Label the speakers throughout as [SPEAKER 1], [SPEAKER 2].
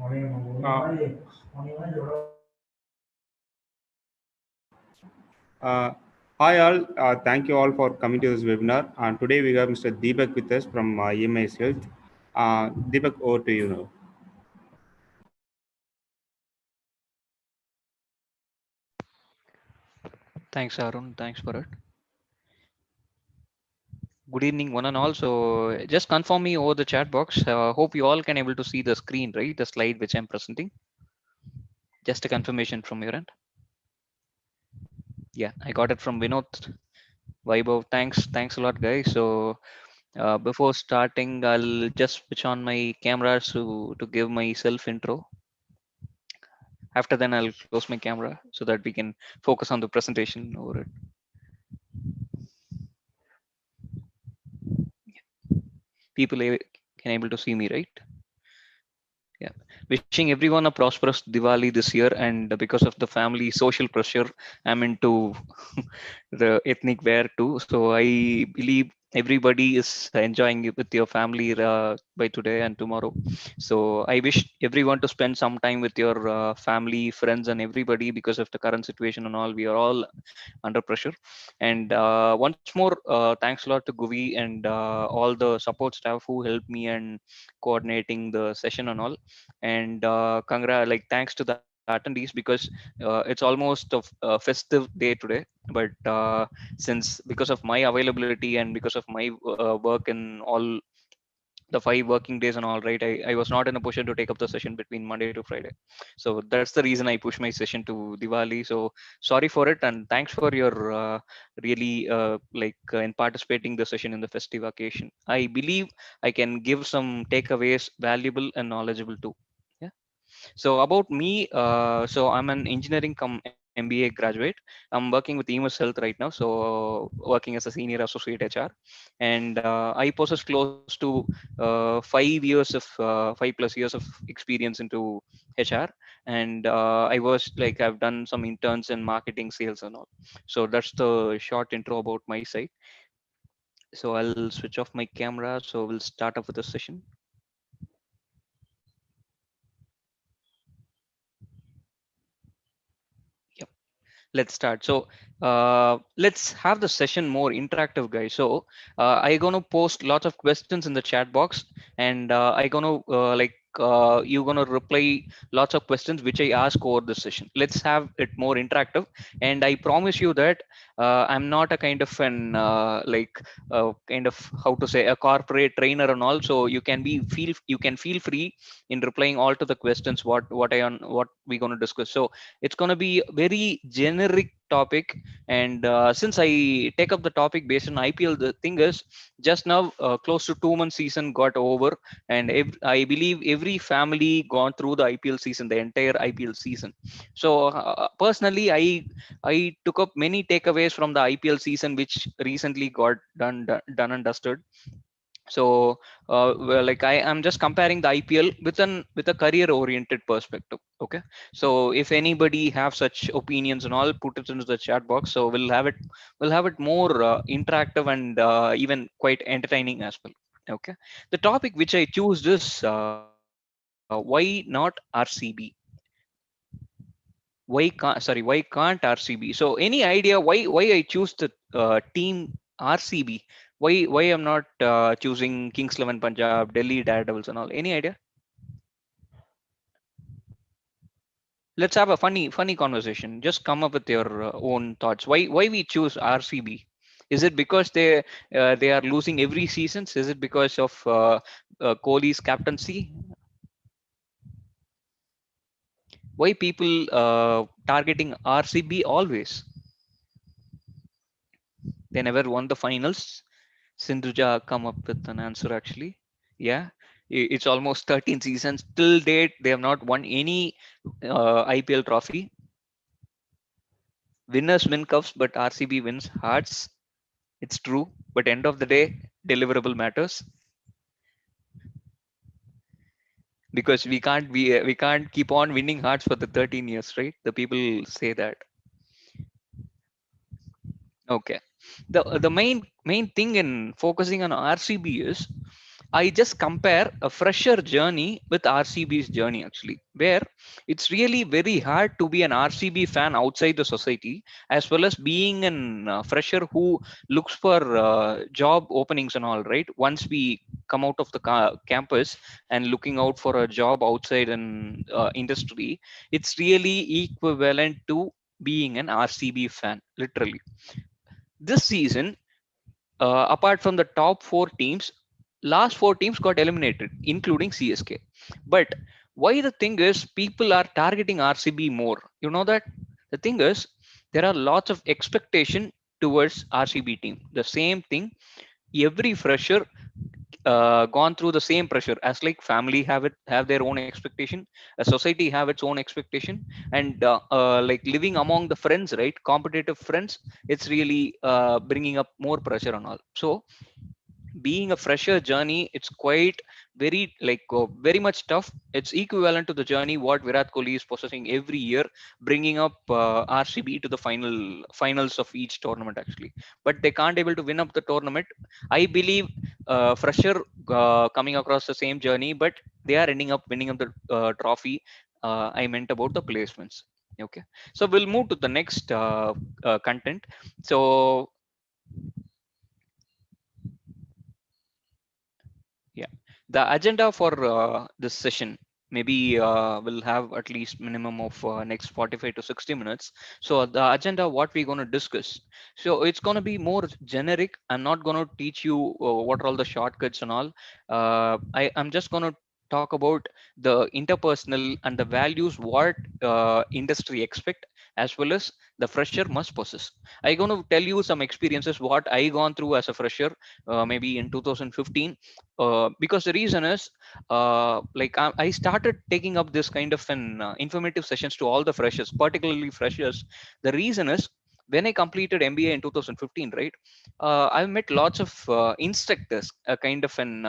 [SPEAKER 1] Uh, uh, Hi all, thank you all for coming to this webinar. And today we have Mr. Deepak with us from EMIS Health. Deepak, over to you now.
[SPEAKER 2] Thanks, Arun. Thanks for it. Good evening, one and all. So just confirm me over the chat box. Hope you all can able to see the screen, right? The slide which I'm presenting. Just a confirmation from your end. Yeah, I got it from Vinod. Vaibhav. Thanks a lot, guys. So before starting, I'll just switch on my camera to give my self intro. After then, I'll close my camera so that we can focus on the presentation over it. People can able to see me, right? Yeah. Wishing everyone a prosperous Diwali this year. And because of the family social pressure, I'm into the ethnic wear too. So I believe everybody is enjoying it with your family by today and tomorrow. So I wish everyone to spend some time with your family, friends, and everybody because of the current situation and all. We are all under pressure. And once more, thanks a lot to GUVI and all the support staff who helped me and coordinating the session and all. And like thanks to the attendees because it's almost a festive day today. But since because of my availability and because of my work and all the 5 working days and all right, I was not in a position to take up the session between Monday to Friday. So that's the reason I pushed my session to Diwali. So sorry for it, and thanks for your really in participating the session in the festive occasion. I believe I can give some takeaways valuable and knowledgeable too. Yeah. So about me, so I'm an engineering come MBA graduate. I'm working with EMIS Health right now, so working as a senior associate HR, and I possess close to 5 plus years of experience into HR, and I was like I've done some interns in marketing, sales, and all. So that's the short intro about my side. So I'll switch off my camera. So we'll start off with the session. Let's start. So let's have the session more interactive, guys. So I gonna post lots of questions in the chat box, and I gonna you gonna reply lots of questions which I ask over the session. Let's have it more interactive, and I promise you that I'm not a kind of an kind of how to say a corporate trainer and all. So you can feel free in replying all to the questions what we gonna discuss. So it's going to be very generic topic, and since I take up the topic based on IPL, the thing is just now close to 2 months season got over, and I believe every family gone through the IPL season, the entire IPL season. So personally, I took up many takeaways from the IPL season which recently got done and dusted. So well, like I am just comparing the IPL with a career oriented perspective. Okay, so if anybody have such opinions and all, put it into the chat box. So we'll have it more interactive and even quite entertaining as well. Okay, the topic which I choose is why not RCB? Why can't RCB? So any idea why I choose the team RCB? Why I'm not choosing Kings 11 Punjab, Delhi Daredevils and all? Any idea? Let's have a funny conversation. Just come up with your own thoughts. Why we choose RCB? Is it because they are losing every season? Is it because of Kohli's captaincy? Why people targeting RCB always? They never won the finals. Sindhuja come up with an answer actually. Yeah, it's almost 13 seasons. Till date, they have not won any IPL trophy. Winners win cups, but RCB wins hearts. It's true, but end of the day, deliverable matters because we can't keep on winning hearts for the 13 years, right? The people say that. Okay. The main thing in focusing on RCB is I just compare a fresher journey with RCB's journey actually, where it's really very hard to be an RCB fan outside the society, as well as being an fresher who looks for job openings and all, right? Once we come out of the campus and looking out for a job outside an industry, it's really equivalent to being an RCB fan, literally. This season, apart from the top four teams, last four teams got eliminated, including CSK. But why the thing is, people are targeting RCB more. You know that the thing is, there are lots of expectation towards RCB team. The same thing, every fresher gone through the same pressure as like family have their own expectation, a society have its own expectation, and like living among the friends, right, competitive friends, it's really bringing up more pressure and all. So being a fresher journey, it's quite very like very much tough. It's equivalent to the journey what Virat Kohli is possessing every year, bringing up RCB to the finals of each tournament actually. But they can't able to win up the tournament. I believe fresher coming across the same journey, but they are ending up winning up the trophy. I meant about the placements. Okay, so we'll move to the next content. So yeah, the agenda for this session, maybe we'll have at least minimum of next 45 to 60 minutes. So the agenda, what we're going to discuss. So it's going to be more generic. I'm not going to teach you what are all the shortcuts and all. I'm just going to talk about the interpersonal and the values what industry expect, as well as the fresher must possess. I'm going to tell you some experiences what I gone through as a fresher, maybe in 2015. Because the reason is, like I started taking up this kind of an informative sessions to all the freshers, particularly freshers. The reason is, when I completed MBA in 2015, right, I've met lots of instructors, a kind of an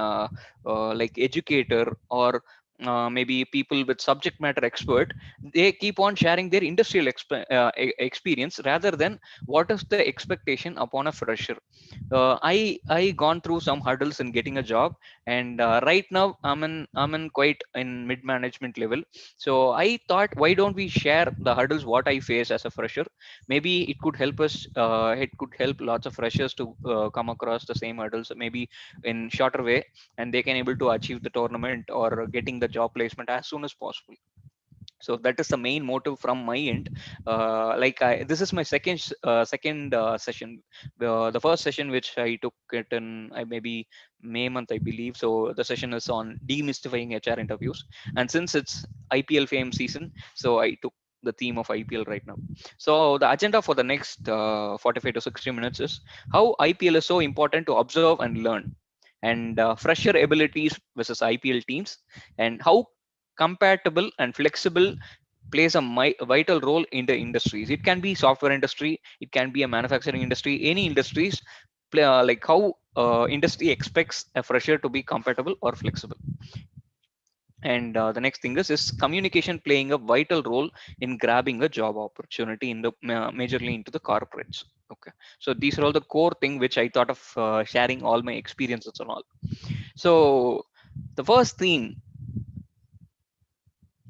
[SPEAKER 2] like educator, or maybe people with subject matter expert. They keep on sharing their industrial experience rather than what is the expectation upon a fresher. I gone through some hurdles in getting a job, and right now I'm in quite in mid management level. So I thought, why don't we share the hurdles what I face as a fresher? Maybe it could help us, it could help lots of freshers to come across the same hurdles, maybe in shorter way, and they can able to achieve the tournament or getting the job placement as soon as possible. So that is the main motive from my end. This is my second session. The first session which I took it in maybe May month, I believe. So the session is on demystifying HR interviews, and since it's IPL fame season, so I took the theme of IPL right now. So the agenda for the next 45 to 60 minutes is how IPL is so important to observe and learn, and fresher abilities versus IPL teams, and how compatible and flexible plays a vital role in the industries. It can be software industry, it can be a manufacturing industry, any industries. Like how industry expects a fresher to be compatible or flexible. And the next thing is communication playing a vital role in grabbing a job opportunity in the majorly into the corporates. Okay, so these are all the core thing which I thought of sharing all my experiences and all. So the first theme,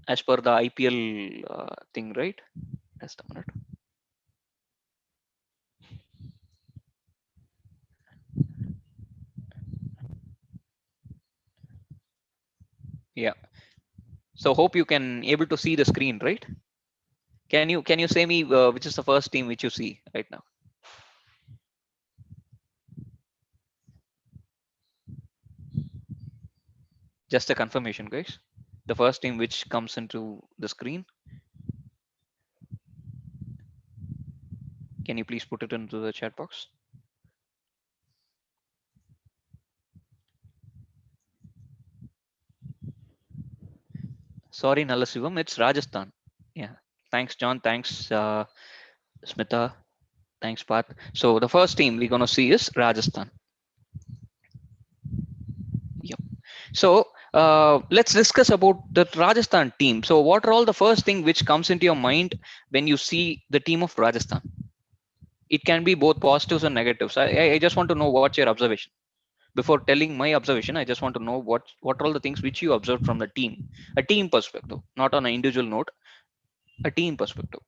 [SPEAKER 2] as per the IPL thing, right? Just a minute. Yeah. So hope you can able to see the screen, right? Can you say me which is the first team which you see right now? Just a confirmation, guys. The first team which comes into the screen. Can you please put it into the chat box? Sorry, Nalasivam, it's Rajasthan. Yeah. Thanks, John. Thanks, Smita. Thanks, Pat. So the first team we're gonna see is Rajasthan. Yep. So let's discuss about the Rajasthan team. So what are all the first thing which comes into your mind when you see the team of Rajasthan? It can be both positives and negatives. I just want to know what's your observation. Before telling my observation, I just want to know what are all the things which you observed from the team, a team perspective, not on an individual note, a team perspective.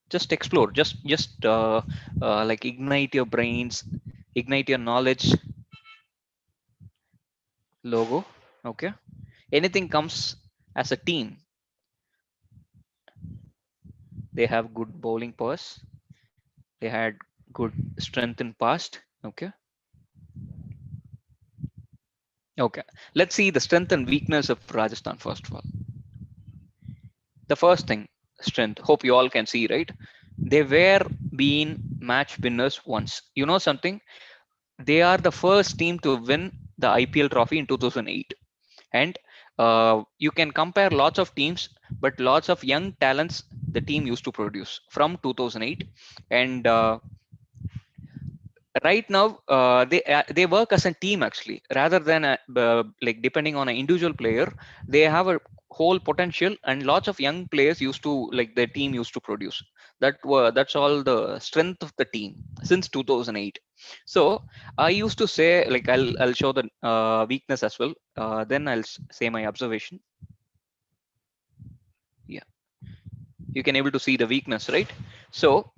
[SPEAKER 2] Just explore, just like ignite your brains, ignite your knowledge. Logo, okay. Anything comes as a team. They have good bowling pass. They had good strength in past. Okay. Okay. Let's see the strength and weakness of Rajasthan first of all. The first thing, strength. Hope you all can see, right? They were being match winners once. You know something? They are the first team to win the IPL trophy in 2008. And you can compare lots of teams, but lots of young talents the team used to produce from 2008. And right now they work as a team actually, rather than like depending on an individual player. They have a whole potential, and lots of young players used to, like, the team used to produce. That's all the strength of the team since 2008. So I used to say, like, I'll show the weakness as well, then I'll say my observation. Yeah, you can able to see the weakness, right? So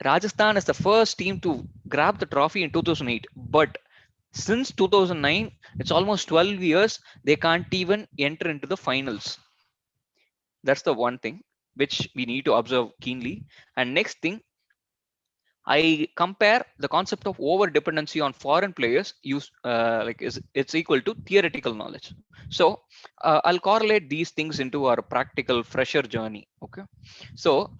[SPEAKER 2] Rajasthan is the first team to grab the trophy in 2008, but since 2009, it's almost 12 years, they can't even enter into the finals. That's the one thing which we need to observe keenly. And next thing, I compare the concept of over dependency on foreign players use like is it's equal to theoretical knowledge. So I'll correlate these things into our practical fresher journey. Okay, so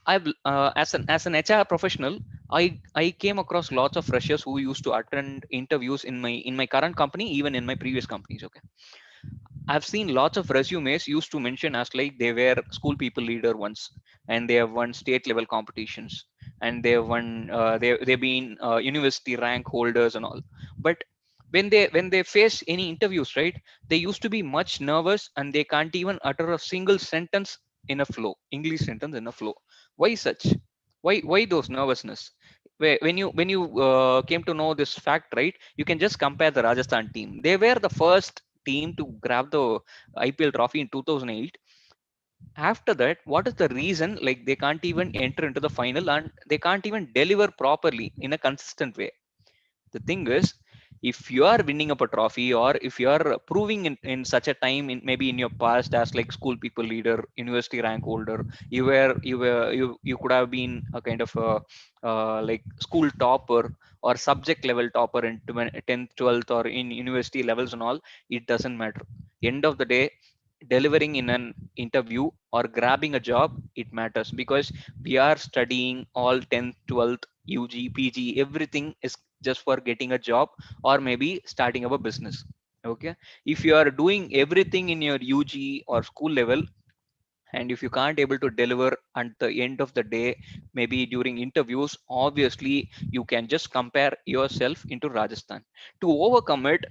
[SPEAKER 2] I've as an HR professional, I came across lots of freshers who used to attend interviews in my current company, even in my previous companies. Okay, I've seen lots of resumes used to mention as like they were school people leader once, and they have won state level competitions, and they have won they've been university rank holders and all. But when they face any interviews, right, they used to be much nervous, and they can't even utter a single sentence in a flow, English sentence in a flow. Why such? Why those nervousness? When you came to know this fact, right, you can just compare the Rajasthan team. They were the first team to grab the IPL trophy in 2008. After that, what is the reason, like, they can't even enter into the final, and they can't even deliver properly in a consistent way? The thing is, if you are winning up a trophy, or if you are proving in such a time, in maybe in your past, as like school people leader, university rank holder, you could have been a kind of a like school topper or subject level topper in 10th 12th or in university levels and all, it doesn't matter. End of the day, delivering in an interview or grabbing a job, it matters, because we are studying all 10th 12th UG PG, everything is just for getting a job, or maybe starting up a business. Okay, if you are doing everything in your UG or school level, and if you can't able to deliver at the end of the day, maybe during interviews, obviously you can just compare yourself into Rajasthan. To overcome it,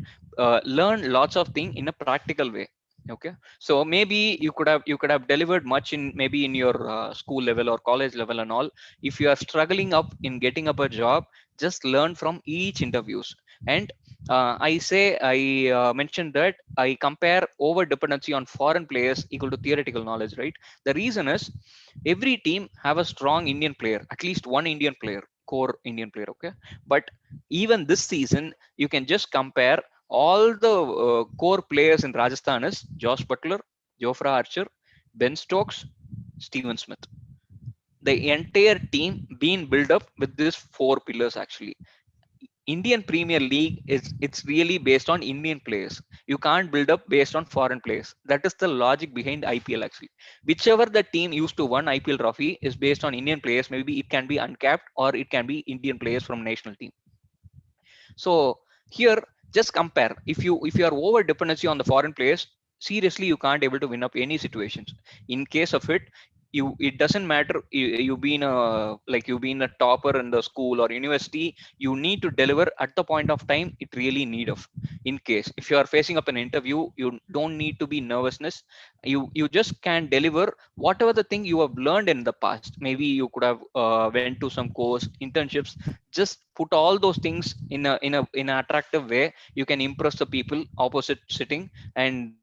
[SPEAKER 2] learn lots of things in a practical way. Okay, so maybe you could have delivered much in maybe in your school level or college level and all. If you are struggling up in getting up a job, just learn from each interviews. And I mentioned that I compare over dependency on foreign players equal to theoretical knowledge, right? The reason is, every team have a strong Indian player, at least one Indian player, core Indian player. Okay, but even this season, you can just compare all the core players in Rajasthan is Josh Butler, Jofra Archer, Ben Stokes, Steven Smith. The entire team being built up with these four pillars actually. Indian Premier League is, it's really based on Indian players. You can't build up based on foreign players. That is the logic behind IPL actually. Whichever the team used to win IPL trophy is based on Indian players. Maybe it can be uncapped, or it can be Indian players from national team. So here, just compare. If you are over dependency on the foreign players, seriously, you can't able to win up any situations. In case of it, it doesn't matter you been a like you been a topper in the school or university. You need to deliver at the point of time it really need of. In case if you are facing up an interview, you don't need to be nervousness. You just can deliver whatever the thing you have learned in the past. Maybe you could have went to some course, internships. Just put all those things in an attractive way. You can impress the people opposite sitting, and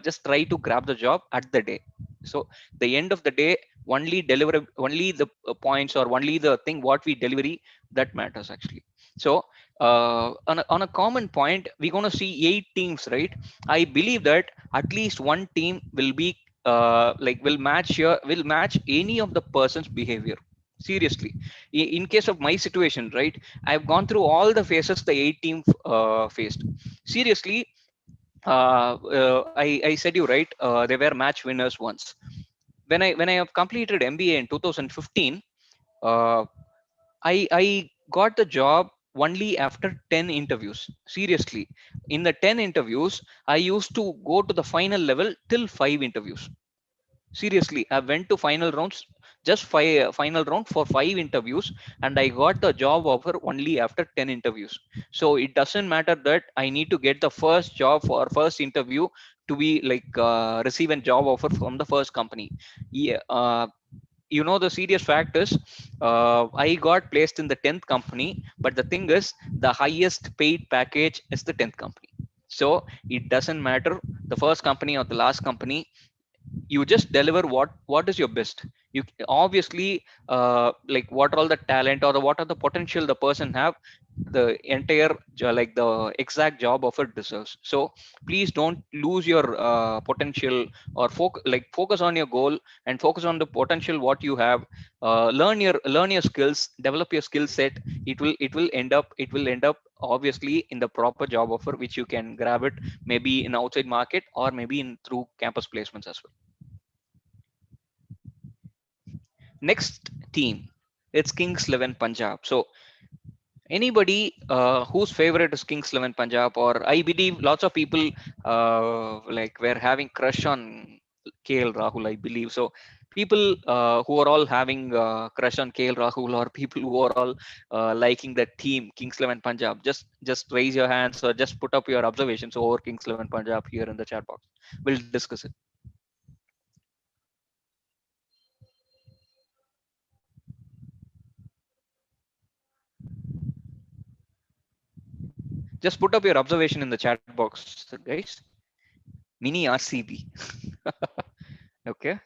[SPEAKER 2] just try to grab the job at the day. So the end of the day, only deliver only the points or only the thing what we delivery, that matters actually. So on a common point, we're going to see 8 teams, right? I believe that at least one team will be will match any of the person's behavior. Seriously, in case of my situation, right, I've gone through all the phases the 8 team faced. Seriously, I said you right. They were match winners once. When I have completed MBA in 2015, uh, I got the job only after 10 interviews. Seriously, in the 10 interviews, I used to go to the final level till 5 interviews. Seriously, I went to final rounds, just final round for 5 interviews, and I got the job offer only after 10 interviews. So it doesn't matter that I need to get the first job or first interview to be receive a job offer from the first company. Yeah, the serious fact is, I got placed in the 10th company, but the thing is, the highest paid package is the 10th company. So it doesn't matter the first company or the last company. You just deliver what is your best. You obviously, what all the talent or what are the potential the person have, the entire the exact job offer deserves. So please don't lose your potential, or focus on your goal and focus on the potential what you have. Learn your skills, develop your skill set. It will end up obviously in the proper job offer which you can grab it, maybe in outside market or maybe in through campus placements as well. Next team, it's Kings 11 Punjab. So anybody whose favorite is Kings 11 Punjab, or I believe lots of people were having crush on KL Rahul, I believe. So people who are all having crush on KL Rahul, or people who are all liking the team Kings 11 Punjab, just raise your hands or just put up your observations over Kings 11 Punjab here in the chat box. We'll discuss it. Just put up your observation in the chat box, guys. Mini RCB. Okay.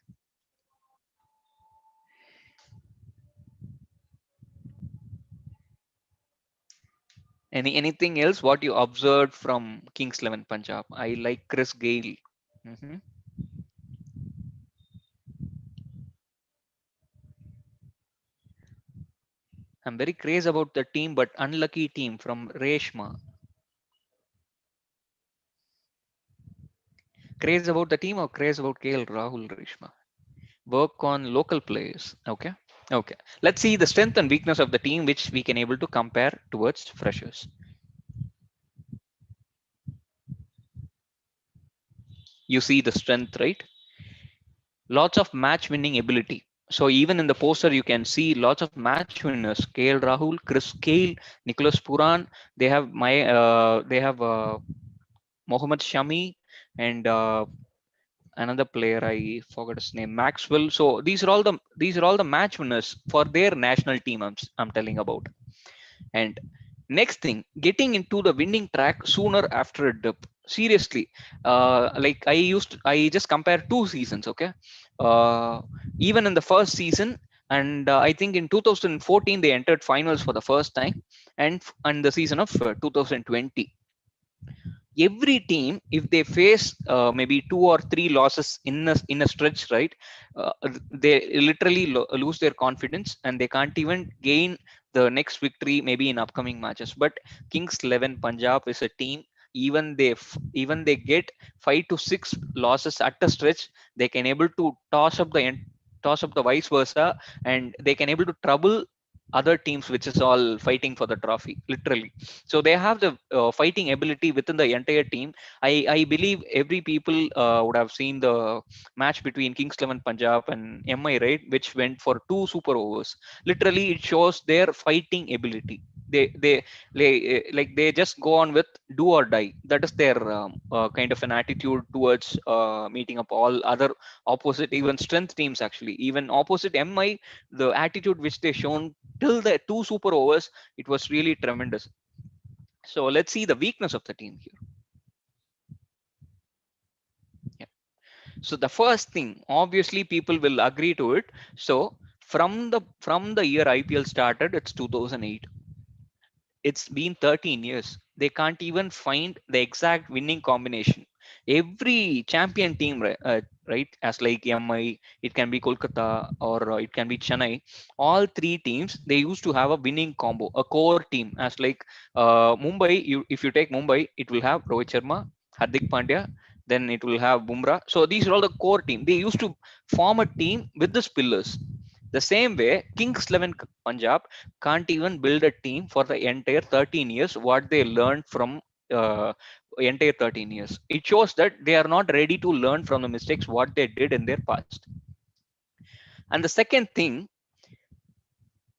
[SPEAKER 2] Anything else what you observed from Kings 11 Punjab? I like Chris Gale. Mhm. I'm very crazy about the team, but unlucky team from Reshma. Crazy about the team or crazy about KL Rahul Reshma? Work on local players. Okay. Okay. Let's see the strength and weakness of the team which we can able to compare towards freshers. You see the strength, right? Lots of match winning ability. So even in the poster, you can see lots of match winners: KL Rahul, Chris Gale, Nicholas Puran. They have Mohammad Shami, and another player I forgot his name, Maxwell. So these are all the match winners for their national team. I'm telling about. And next thing, getting into the winning track sooner after a dip. Seriously, I just compare 2 seasons. Okay, even in the first season, and I think in 2014 they entered finals for the first time, and the season of 2020. Every team, if they face maybe 2 or 3 losses in a stretch, right, they literally lose their confidence and they can't even gain the next victory maybe in upcoming matches. But Kings 11 Punjab is a team, even they get 5 to 6 losses at a stretch, they can able to toss up the vice versa, and they can able to trouble other teams which is all fighting for the trophy, literally. So they have the fighting ability within the entire team. I believe every people would have seen the match between Kings 11 Punjab and MI, right, which went for two super overs. Literally it shows their fighting ability. Like they just go on with do or die. That is their kind of an attitude towards meeting up all other opposite, even strength teams. Actually, even opposite MI, the attitude which they shown till the two super overs, it was really tremendous. So let's see the weakness of the team here. Yeah. So the first thing, obviously, people will agree to it. So from the year IPL started, it's 2008. It's been 13 years. They can't even find the exact winning combination. Every champion team, right, as like MI, it can be Kolkata, or it can be Chennai. All three teams, they used to have a winning combo, a core team. As like Mumbai, if you take Mumbai, it will have Rohit Sharma, Hardik Pandya, then it will have Bumrah. So these are all the core team. They used to form a team with the pillars. The same way, Kings 11 Punjab can't even build a team for the entire 13 years what they learned from entire 13 years. It shows that they are not ready to learn from the mistakes what they did in their past. And the second thing,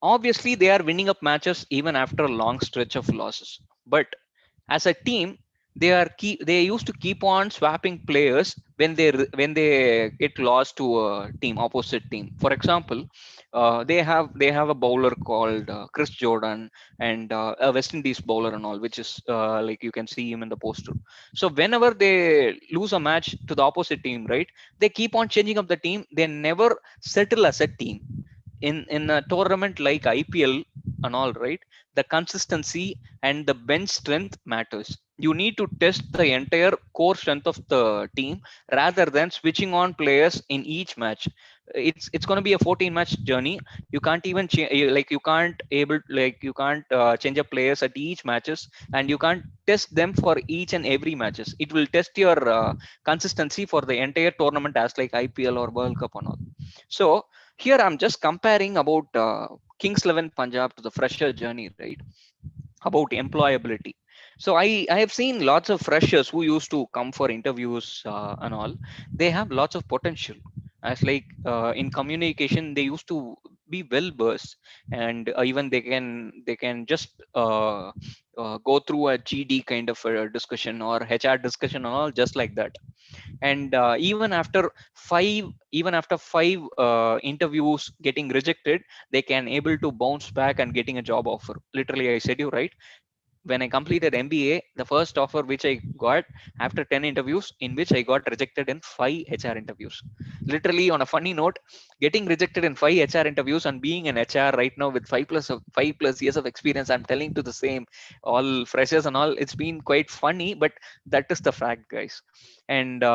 [SPEAKER 2] obviously they are winning up matches even after a long stretch of losses, but as a team, they used to keep on swapping players when they get lost to a team, opposite team. For example, they have a bowler called Chris Jordan, and a West Indies bowler and all, which is like you can see him in the poster. So whenever they lose a match to the opposite team, right, they keep on changing up the team. They never settle as a team. In a tournament like IPL and all, right, the consistency and the bench strength matters. You need to test the entire core strength of the team rather than switching on players in each match. It's going to be a 14 match journey. You can't even like you can't change up players at each matches, and you can't test them for each and every matches. It will test your consistency for the entire tournament, as like IPL or World Cup and all. So here I'm just comparing about Kings 11 Punjab to the fresher journey, right? About employability. So I have seen lots of freshers who used to come for interviews and all. They have lots of potential. As like in communication, they used to be well versed, and even they can just go through a GD kind of a discussion or HR discussion and all, just like that. And even after five interviews getting rejected, they can able to bounce back and getting a job offer. Literally, I said you right, when I completed MBA, the first offer which I got after 10 interviews, in which I got rejected in 5 HR interviews. Literally, on a funny note, getting rejected in 5 HR interviews and being an HR right now with 5+ years of experience, I'm telling to the same, all freshers and all, it's been quite funny, but that is the fact, guys. And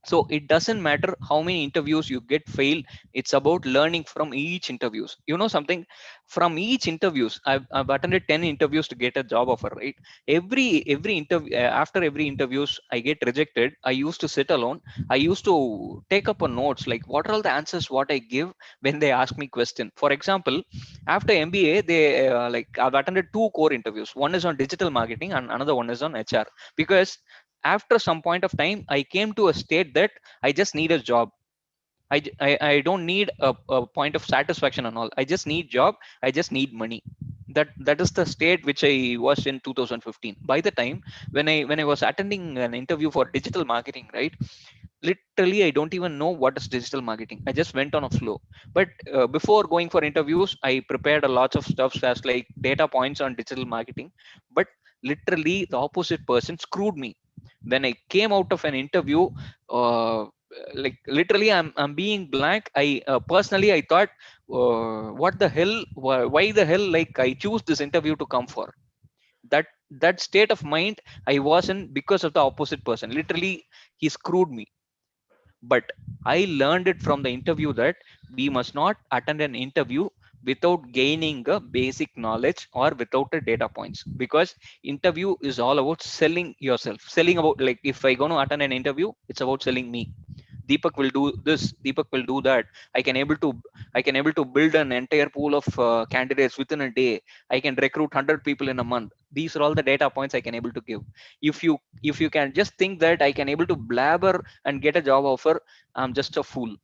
[SPEAKER 2] so it doesn't matter how many interviews you get failed. It's about learning from each interviews. You know something, from each interviews, I've attended 10 interviews to get a job offer, right? Every interview, after every interviews I get rejected, I used to sit alone. I used to take up a notes, like what are all the answers what I give when they ask me question. For example, after MBA, they like I've attended 2 core interviews. One is on digital marketing and another one is on HR. Because after some point of time, I came to a state that I just need a job. I don't need a point of satisfaction and all. I just need job. I just need money. That is the state which I was in 2015. By the time when I was attending an interview for digital marketing, right? Literally, I don't even know what is digital marketing. I just went on a flow. But before going for interviews, I prepared a lot of stuff as like data points on digital marketing. But literally, the opposite person screwed me. When I came out of an interview, uh, like literally, I'm being blank. I personally I thought, what the hell? Why the hell? Like I choose this interview to come for that state of mind I was in because of the opposite person. Literally, he screwed me. But I learned it from the interview that we must not attend an interview without gaining a basic knowledge or without a data points, because interview is all about selling yourself, selling about, like if I going to attend an interview, it's about selling me. Deepak will do this, Deepak will do that. I can able to build an entire pool of candidates within a day. I can recruit 100 people in a month. These are all the data points I can able to give. If you can just think that I can able to blabber and get a job offer, I'm just a fool.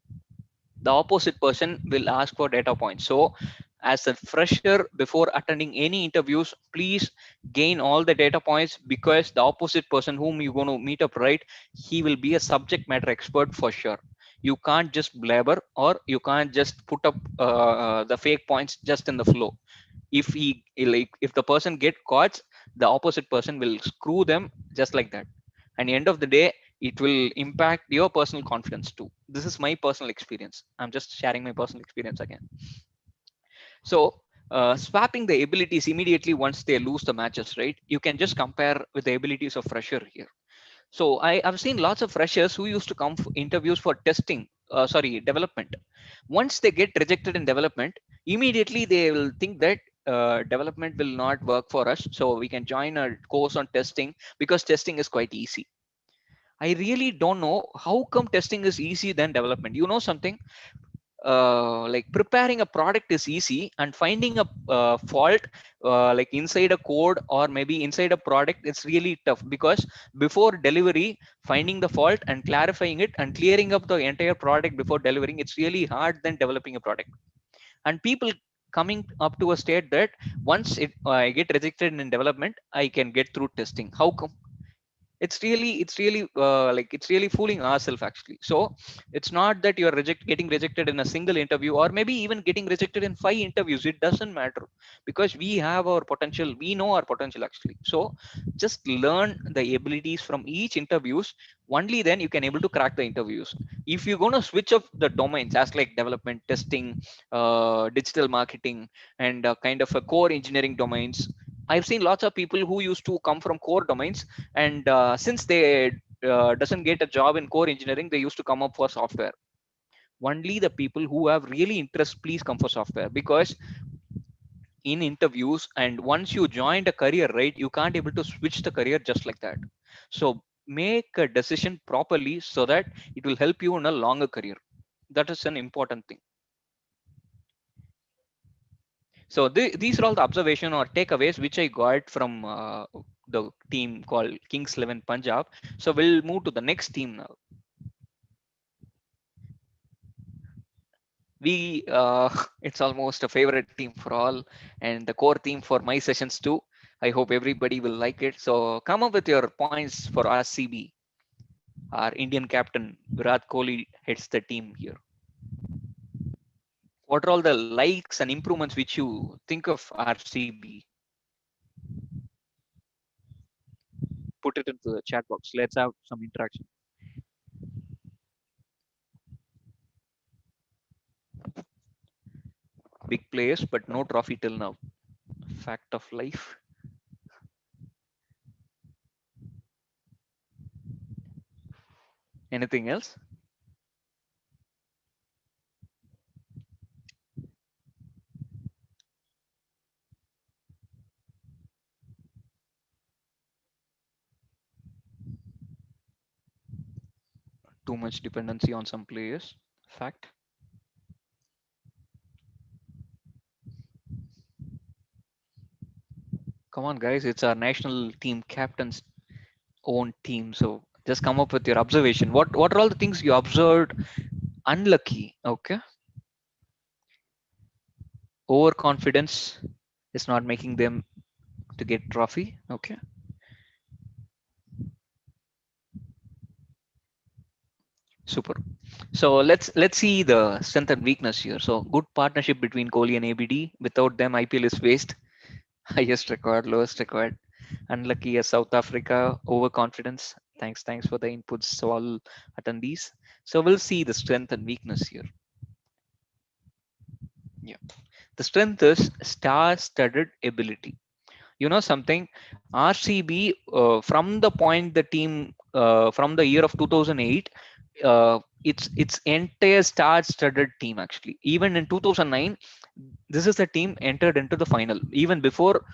[SPEAKER 2] The opposite person will ask for data points. So as a fresher, before attending any interviews, please gain all the data points, because the opposite person whom you're going to meet up, right, he will be a subject matter expert for sure. You can't just blabber, or you can't just put up the fake points just in the flow. If the person get caught, the opposite person will screw them just like that. And end of the day, it will impact your personal confidence too. This is my personal experience. I'm just sharing my personal experience again. So swapping the abilities immediately once they lose the matches, right? You can just compare with the abilities of fresher here. So I've seen lots of freshers who used to come for interviews for testing, sorry, development. Once they get rejected in development, immediately they will think that development will not work for us. So we can join a course on testing, because testing is quite easy. I really don't know how come testing is easy than development. You know something? Like preparing a product is easy, and finding a fault like inside a code or maybe inside a product, it's really tough, because before delivery, finding the fault and clarifying it and clearing up the entire product before delivering, it's really hard than developing a product. And people coming up to a state that once I get rejected in development, I can get through testing. How come? It's really fooling ourselves actually. So it's not that you're getting rejected in a single interview, or maybe even getting rejected in 5 interviews. It doesn't matter, because we have our potential, we know our potential actually. So just learn the abilities from each interviews. Only then you can able to crack the interviews. If you're going to switch up the domains as like development, testing, digital marketing, and kind of a core engineering domains, I've seen lots of people who used to come from core domains, and since they doesn't get a job in core engineering, they used to come up for software. Only the people who have really interest, please come for software, because in interviews, and once you joined a career, right, you can't able to switch the career just like that. So make a decision properly, so that it will help you in a longer career. That is an important thing. So these are all the observation or takeaways which I got from the team called Kings 11 Punjab. So we'll move to the next team now. We it's almost a favorite team for all, and the core theme for my sessions too. I hope everybody will like it. So come up with your points for RCB. Our Indian captain Virat Kohli heads the team here. What are all the likes and improvements which you think of RCB? Put it into the chat box. Let's have some interaction. Big players, but no trophy till now. Fact of life. Anything else? Too much dependency on some players. Fact. Come on, guys. It's our national team captain's own team. So just come up with your observation. What are all the things you observed? Unlucky. Okay. Overconfidence is not making them to get trophy. Okay. Super. So let's see the strength and weakness here. So good partnership between Kohli and ABD. Without them, IPL is waste. Highest record, lowest record. Unlucky as South Africa. Overconfidence. Thanks for the inputs. So all attendees. So we'll see the strength and weakness here. Yeah. The strength is star-studded ability. You know something? RCB from the point the team from the year of 2008, it's entire star-studded team actually. Even in 2009, this is the team entered into the final. Even before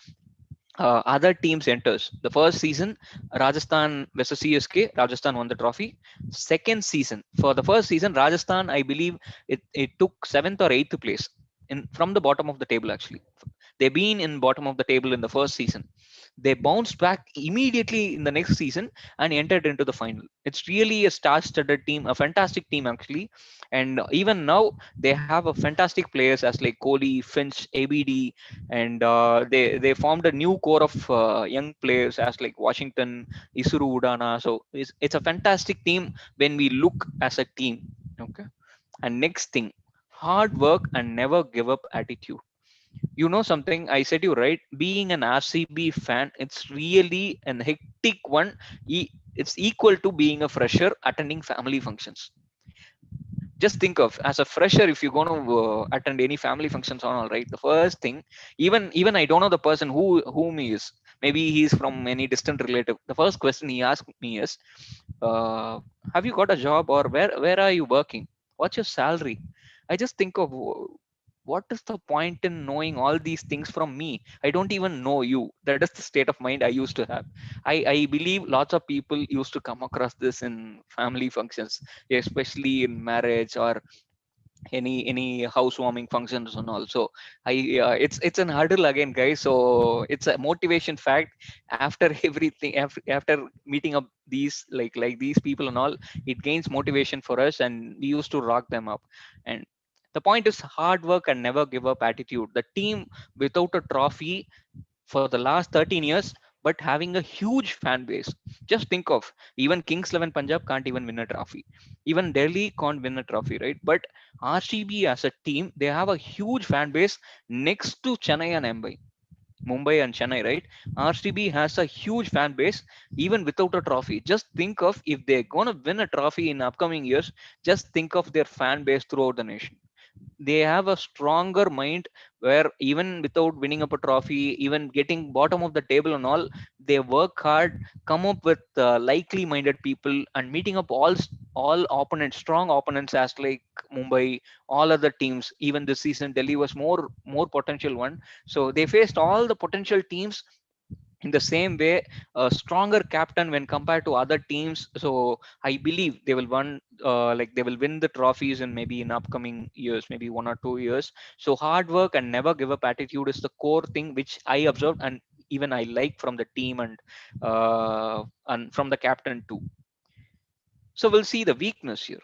[SPEAKER 2] other teams enters. The first season, Rajasthan versus CSK, Rajasthan won the trophy. Second season, for the first season, Rajasthan, I believe it took seventh or eighth place in from the bottom of the table. Actually, they've been in bottom of the table in the first season. They bounced back immediately in the next season and entered into the final. It's really a star-studded team, a fantastic team actually, and even now they have a fantastic players as like Kohli, Finch, ABD, and they formed a new core of young players as like Washington, Isuru Udana. So it's a fantastic team when we look as a team. Okay. And next thing, hard work and never give up attitude. You know something, I said you right, being an RCB fan, it's really an hectic one. It's equal to being a fresher attending family functions. Just think of as a fresher, if you're going to attend any family functions on all right, the first thing, even I don't know the person whom he is, maybe he's from any distant relative, the first question he asked me is, uh, have you got a job, or where are you working, what's your salary? I just think of, what is the point in knowing all these things from me? I don't even know you. That is the state of mind I used to have. I believe lots of people used to come across this in family functions, especially in marriage or any housewarming functions and all. So I it's an hurdle again, guys. So it's a motivation fact. After everything, after meeting up these like these people and all, it gains motivation for us, and we used to rock them up. And the point is hard work and never give up attitude. The team without a trophy for the last 13 years, but having a huge fan base. Just think of, even Kings 11 Punjab can't even win a trophy. Even Delhi can't win a trophy, right? But RCB as a team, they have a huge fan base next to Chennai and Mumbai and Chennai, right? RCB has a huge fan base even without a trophy. Just think of if they're gonna win a trophy in upcoming years, just think of their fan base throughout the nation. They have a stronger mind where even without winning up a trophy, even getting bottom of the table and all, they work hard, come up with likely minded people and meeting up all opponents, strong opponents as like Mumbai, all other teams. Even this season Delhi was more potential one, so they faced all the potential teams in the same way, a stronger captain when compared to other teams. So I believe they will win, they will win the trophies in maybe in upcoming years, maybe 1 or 2 years. So hard work and never give up attitude is the core thing which I observed, and even I like from the team, and from the captain too. So we'll see the weakness here.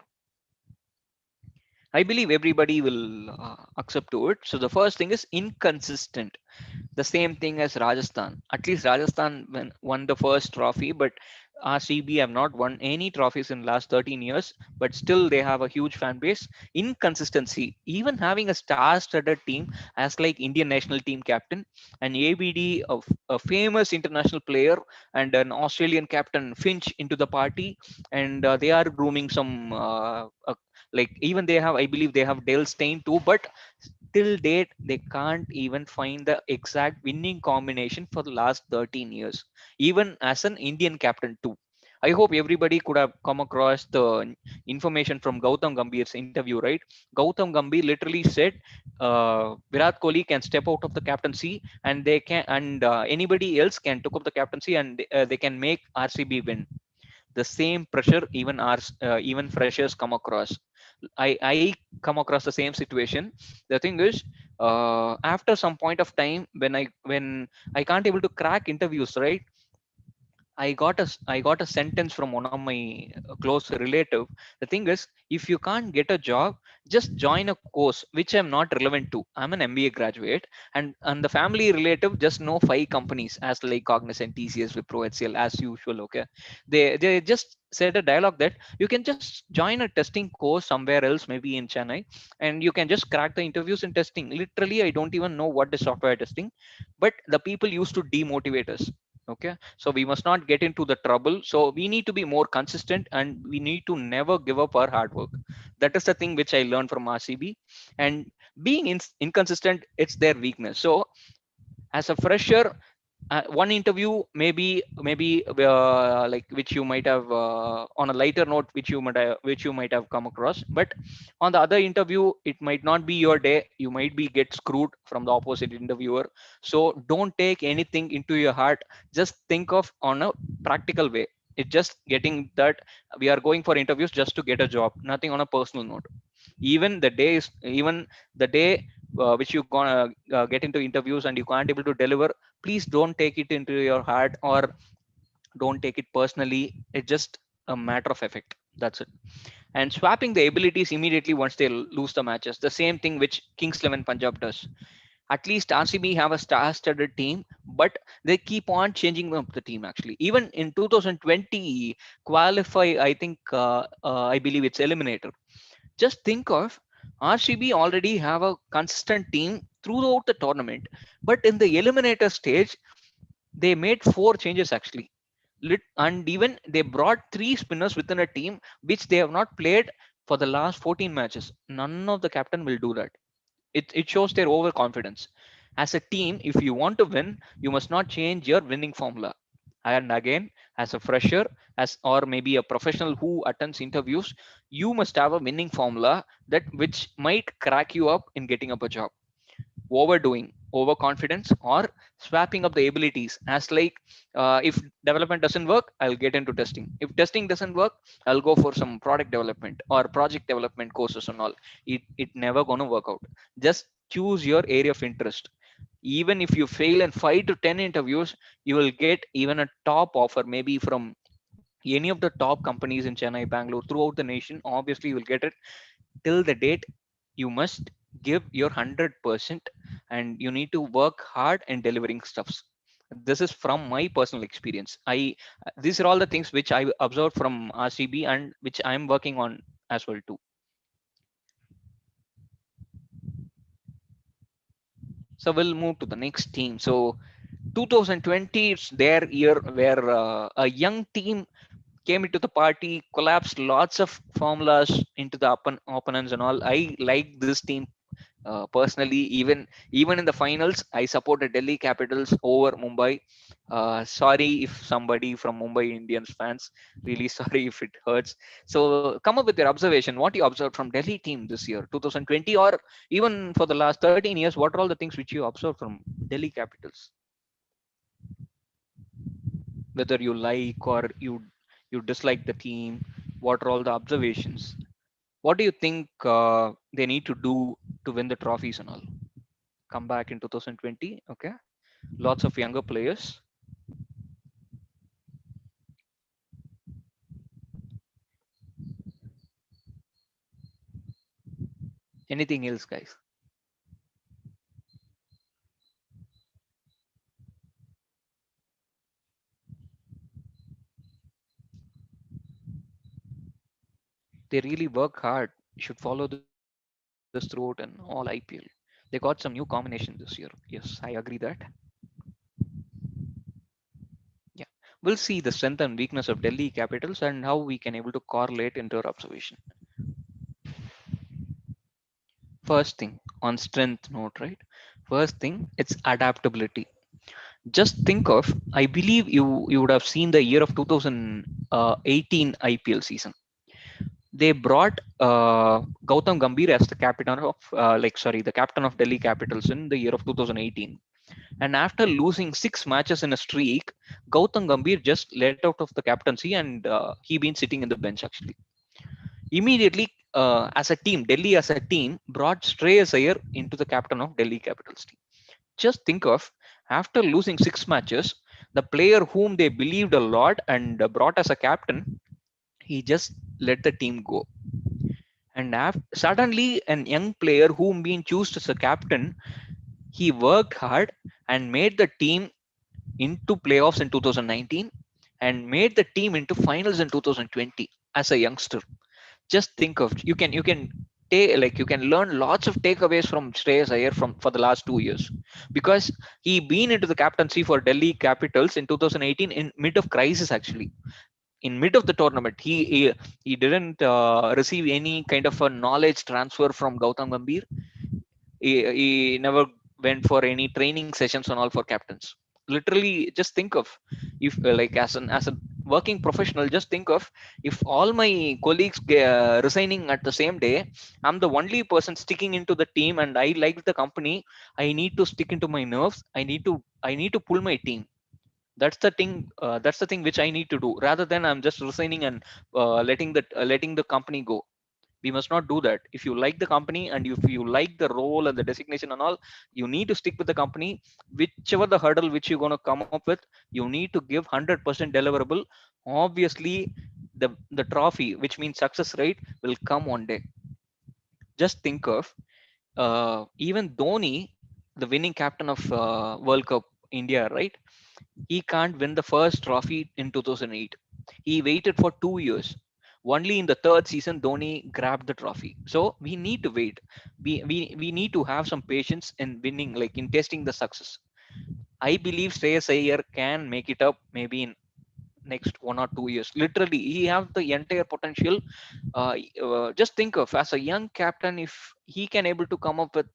[SPEAKER 2] I believe everybody will accept to it. So the first thing is inconsistent. The same thing as Rajasthan. At least Rajasthan won the first trophy, but RCB have not won any trophies in last 13 years. But still, they have a huge fan base. Inconsistency, even having a star-studded team as like Indian national team captain, and ABD, of a famous international player, and an Australian captain Finch into the party, and they are grooming some. Like even they have, I believe they have Dale Steyn too, but till date they can't even find the exact winning combination for the last 13 years, even as an Indian captain too. I hope everybody could have come across the information from Gautam Gambhir's interview, right? Gautam Gambhir literally said, Virat Kohli can step out of the captaincy, and they can, and anybody else can take up the captaincy, and they can make RCB win. The same pressure even our even freshers come across. I come across the same situation. The thing is, after some point of time, when I can't able to crack interviews, right? I got a sentence from one of my close relative. The thing is, if you can't get a job, just join a course which I'm not relevant to. I'm an MBA graduate, and the family relative just know 5 companies as like Cognizant, TCS, Wipro, HCL as usual. Okay, they just said a dialogue that you can just join a testing course somewhere else, maybe in Chennai, and you can just crack the interviews in testing. Literally, I don't even know what is software testing, but the people used to demotivate us. Okay, so we must not get into the trouble. So we need to be more consistent, and we need to never give up our hard work. That is the thing which I learned from RCB. And being inconsistent, it's their weakness. So as a fresher, one interview maybe like which you might have on a lighter note which you might have come across, but on the other interview it might not be your day. You might be get screwed from the opposite interviewer. So don't take anything into your heart. Just think of on a practical way. It's just getting that we are going for interviews just to get a job, nothing on a personal note. Even the day which you gonna get into interviews and you can't able to deliver, please don't take it into your heart or don't take it personally. It's just a matter of effect, that's it. And swapping the abilities immediately once they lose the matches, the same thing which Kings 11 Punjab does. At least RCB have a star-studded team, but they keep on changing up the team. Actually, even in 2020 qualify, I think I believe it's eliminator. Just think of RCB already have a consistent team throughout the tournament, but in the eliminator stage, they made four changes actually. And even they brought three spinners within a team which they have not played for the last 14 matches. None of the captain will do that. It shows their overconfidence. As a team, if you want to win, you must not change your winning formula. And again, as a fresher, as or maybe a professional who attends interviews, you must have a winning formula that which might crack you up in getting up a job. Overdoing, overconfidence, or swapping up the abilities. As like, if development doesn't work, I'll get into testing. If testing doesn't work, I'll go for some product development or project development courses and all. It never gonna work out. Just choose your area of interest. Even if you fail in 5 to 10 interviews, you will get even a top offer, maybe from any of the top companies in Chennai, Bangalore, throughout the nation. Obviously you will get it. Till the date, you must give your 100%, and you need to work hard in delivering stuffs. This is from my personal experience. These are all the things which I observed from RCB and which I'm working on as well too. So we'll move to the next team. So 2020 is their year where a young team came into the party, collapsed lots of formulas into the opponents and all. I like this team personally. Even in the finals, I supported Delhi Capitals over Mumbai. Sorry if somebody from Mumbai Indians fans, really sorry if it hurts. So come up with your observation. What you observed from Delhi team this year, 2020, or even for the last 13 years. What are all the things which you observed from Delhi Capitals? Whether you like or you dislike the team, what are all the observations? What do you think they need to do to win the trophies and all? Come back in 2020, okay? Lots of younger players. Anything else, guys? They really work hard. You should follow this throughout and all IPL. They got some new combination this year. Yes, I agree that. Yeah, we'll see the strength and weakness of Delhi Capitals and how we can able to correlate into our observation. First thing on strength note, right? First thing, it's adaptability. Just think of, I believe you would have seen the year of 2018 IPL season. They brought Gautam Gambhir as the captain of the captain of Delhi Capitals in the year of 2018. And after losing 6 matches in a streak, Gautam Gambhir just let out of the captaincy and he been sitting in the bench actually. Immediately, as a team, Delhi as a team brought Shreyas Iyer into the captain of Delhi Capitals team. Just think of, after losing 6 matches, the player whom they believed a lot and brought as a captain, he just let the team go. And suddenly, an young player whom being chosen as a captain, he worked hard and made the team into playoffs in 2019 and made the team into finals in 2020 as a youngster. Just think of, you can take, like, you can learn lots of takeaways from Shreyas Iyer from for the last 2 years, because he been into the captaincy for Delhi Capitals in 2018 in mid of crisis actually. In mid of the tournament, he didn't receive any kind of a knowledge transfer from Gautam Gambhir. He never went for any training sessions and all for captains. literally just think of, if like as a working professional, just think of, if all my colleagues resigning at the same day, I'm the only person sticking into the team and I like the company. I need to stick into my nerves. I need to pull my team. That's the thing. That's the thing which I need to do, rather than I'm just resigning and letting the company go. We must not do that. If you like the company and if you like the role and the designation and all, you need to stick with the company. Whichever the hurdle which you're going to come up with, you need to give 100% deliverable. Obviously, the trophy, which means success rate, will come one day. Just think of, even Dhoni, the winning captain of World Cup India, right? He can't win the first trophy in 2008. He waited for 2 years. Only in the third season, Dhoni grabbed the trophy. So we need to wait. We need to have some patience in winning, like in testing the success. I believe Shreyas Iyer can make it up maybe in next 1 or 2 years. Literally, he have the entire potential. Just think of, as a young captain, if he can able to come up with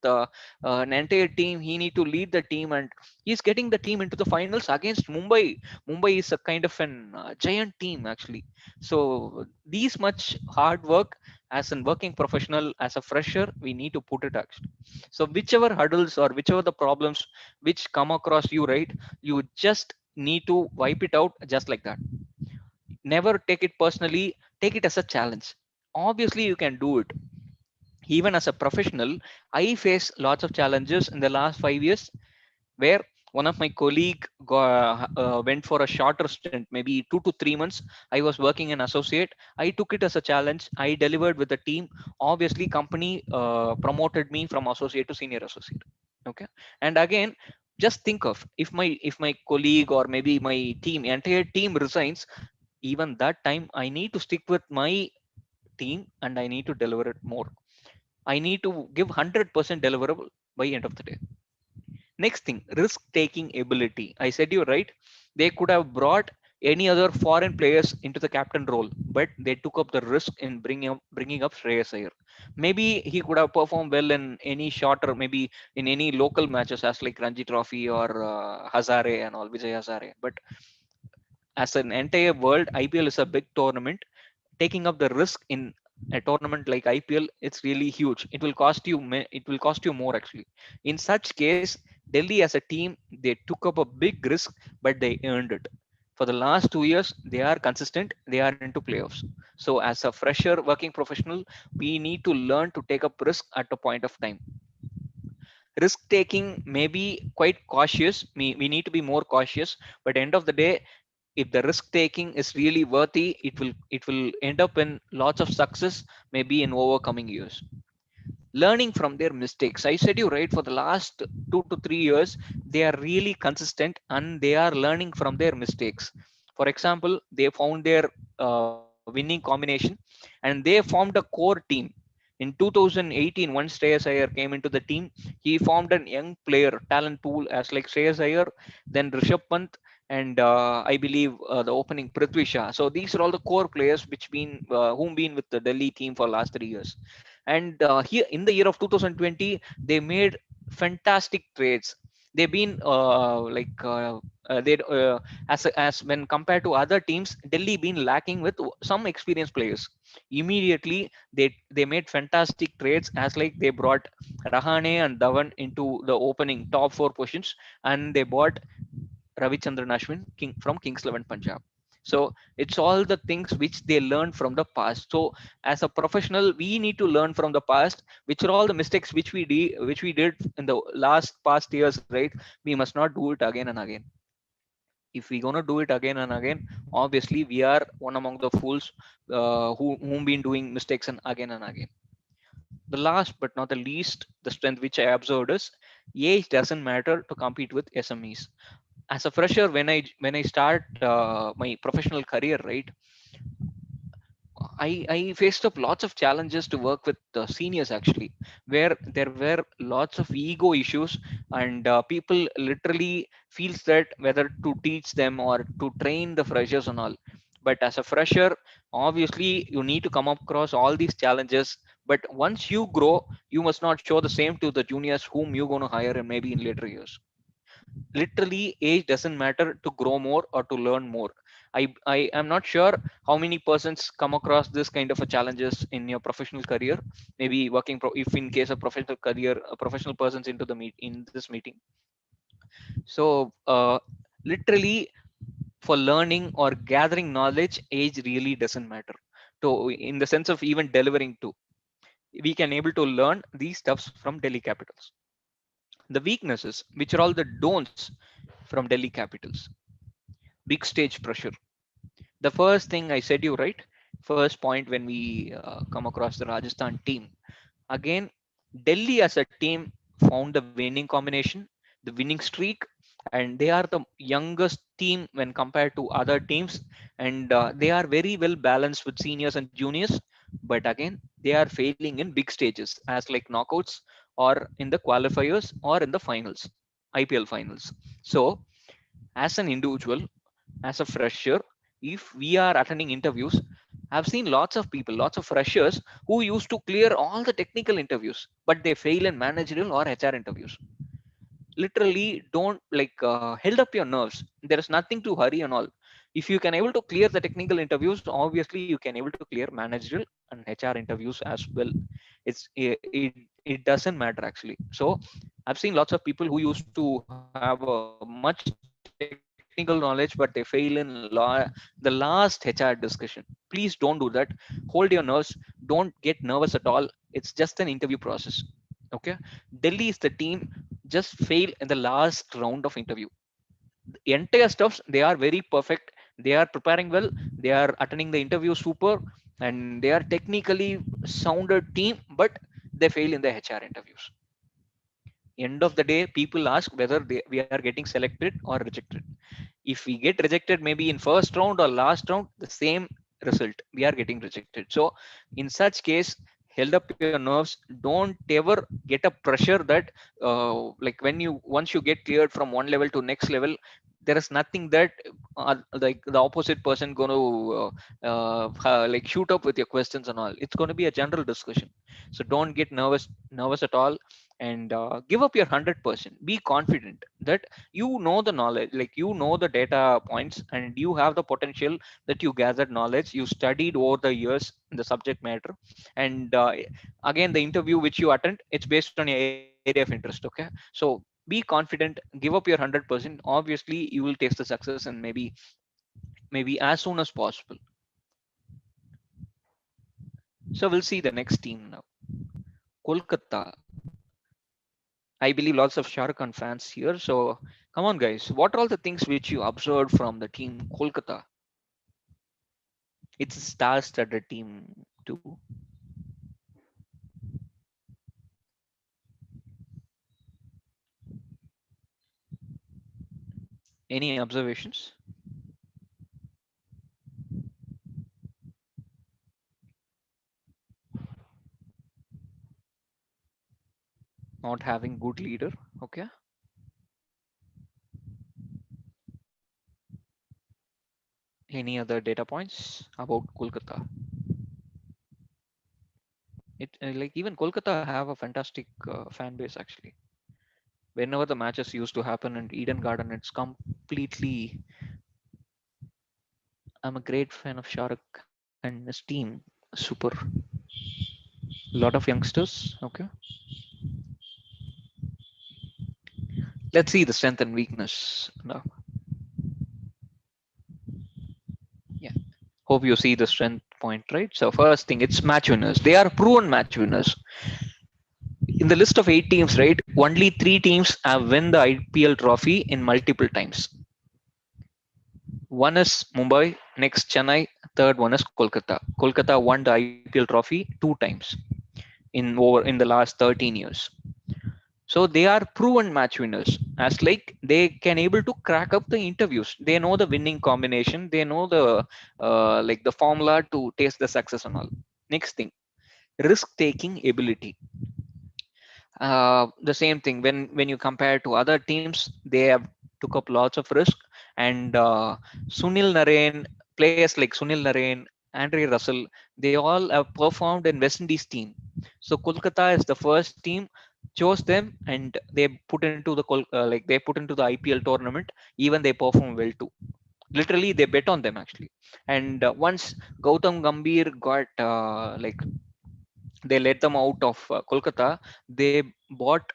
[SPEAKER 2] an entire team, he need to lead the team, and he's getting the team into the finals against Mumbai. Mumbai is a kind of an giant team actually. So these much hard work, as a working professional, as a fresher, we need to put it actually. So whichever hurdles or whichever the problems which come across you, right, you just need to wipe it out just like that. Never take it personally, take it as a challenge. Obviously you can do it. Even as a professional, I face lots of challenges in the last 5 years, where one of my colleague went for a shorter stint, maybe 2 to 3 months. I was working an associate. I took it as a challenge. I delivered with the team. Obviously company promoted me from associate to senior associate. Okay. And again, just think of, if my colleague or maybe my team, entire team resigns, even that time I need to stick with my team and I need to deliver it more. I need to give 100% deliverable by end of the day. Next thing, risk taking ability. I said you right, they could have brought any other foreign players into the captain role, but they took up the risk in bringing up Shreyas Iyer. Maybe he could have performed well in any shorter, maybe in any local matches as like Ranji Trophy or Hazare and all, Vijay Hazare. But as an entire world, IPL is a big tournament. Taking up the risk in a tournament like IPL, it's really huge. It will cost you. It will cost you more actually. In such case, Delhi as a team, they took up a big risk, but they earned it. For the last 2 years, they are consistent. They are into playoffs. So, as a fresher working professional, we need to learn to take up risk at a point of time. Risk taking may be quite cautious. We need to be more cautious. But end of the day, if the risk taking is really worthy, it will end up in lots of success, maybe in overcoming years. Learning from their mistakes, I said you right, for the last 2 to 3 years, they are really consistent and they are learning from their mistakes. For example, they found their winning combination and they formed a core team. In 2018, once Shreyas Iyer came into the team, he formed an young player talent pool as like Shreyas Iyer, then Rishabh Pant, and I believe the opening Prithvi Shah. So these are all the core players which been whom been with the Delhi team for last 3 years. And here in the year of 2020, they made fantastic trades. They've been they as when compared to other teams, Delhi been lacking with some experienced players. Immediately they made fantastic trades, as like they brought Rahane and Dhawan into the opening top four positions, and they bought Ravichandran Ashwin from Kings 11 Punjab. So it's all the things which they learned from the past. So as a professional, we need to learn from the past, which are all the mistakes which we did in the last past years, right? We must not do it again and again. If we're gonna do it again and again, obviously we are one among the fools whom been doing mistakes and again. The last but not the least, the strength which I observed is age doesn't matter to compete with SMEs. As a fresher, when I start my professional career, right, I faced up lots of challenges to work with seniors actually, where there were lots of ego issues, and people literally feels that whether to teach them or to train the freshers and all. But as a fresher, obviously you need to come across all these challenges. But once you grow, you must not show the same to the juniors whom you're going to hire and maybe in later years. Literally, age doesn't matter to grow more or to learn more. I am not sure how many persons come across this kind of a challenges in your professional career, maybe working if in case of professional career, professional persons into the meet in this meeting. So literally, for learning or gathering knowledge, age really doesn't matter, to in the sense of even delivering to. We can able to learn these stuffs from Delhi Capitals. The weaknesses, which are all the don'ts from Delhi Capitals. Big stage pressure. The first thing I said you right, first point when we come across the Rajasthan team. Again, Delhi as a team found the winning combination, the winning streak, and they are the youngest team when compared to other teams, and they are very well balanced with seniors and juniors. But again, they are failing in big stages, as like knockouts or in the qualifiers or in the finals, IPL finals. So, as an individual, as a fresher, if we are attending interviews, I've seen lots of people, lots of freshers who used to clear all the technical interviews, but they fail in managerial or HR interviews. Literally, don't held up your nerves. There is nothing to hurry and all. If you can able to clear the technical interviews, obviously you can able to clear managerial and HR interviews as well. It doesn't matter actually. So I've seen lots of people who used to have a much technical knowledge, but they fail in the last HR discussion. Please don't do that. Hold your nerves. Don't get nervous at all. It's just an interview process. Okay. Delhi is the team just fail in the last round of interview. The entire stuffs, they are very perfect. They are preparing well. They are attending the interview super, and they are technically sounded team, but they fail in the HR interviews. End of the day, people ask whether we are getting selected or rejected. If we get rejected maybe in first round or last round, the same result, we are getting rejected. So in such case, held up your nerves. Don't ever get a pressure that like when you once you get cleared from one level to next level, there is nothing that like the opposite person going to like shoot up with your questions and all. It's going to be a general discussion. So don't get nervous at all, and give up your 100%. Be confident that you know the knowledge, like you know the data points, and you have the potential, that you gathered knowledge, you studied over the years in the subject matter. And again, the interview which you attend, it's based on your area of interest. Okay, so be confident, give up your 100%. Obviously you will taste the success, and maybe as soon as possible. So we'll see the next team now. Kolkata. I believe lots of Shah Rukh Khan fans here. So come on, guys. What are all the things which you observed from the team Kolkata? It's a star-studded team too. Any observations? Not having good leader. Okay. Any other data points about Kolkata? It like even Kolkata have a fantastic fan base actually. Whenever the matches used to happen in Eden Garden, it's completely. I'm a great fan of Shah Rukh and his team. Super. Lot of youngsters. Okay. Let's see the strength and weakness now. Yeah. Hope you see the strength point, right? So first thing, it's match winners. They are proven match winners. In the list of 8 teams, right? Only 3 teams have won the IPL trophy in multiple times. One is Mumbai, next Chennai, third one is Kolkata. Kolkata won the IPL trophy 2 times in the last 13 years. So they are proven match winners, as like they can able to crack up the interviews. They know the winning combination. They know the like the formula to taste the success and all. Next thing, risk taking ability. The same thing, when you compare to other teams, they have took up lots of risk. And Sunil Narain, players like Sunil Narain, Andre Russell, they all have performed in West Indies team. So Kolkata is the first team chose them, and they put into the like they put into the IPL tournament. Even they perform well too. Literally, they bet on them actually. And once Gautam Gambhir got they let them out of Kolkata, they bought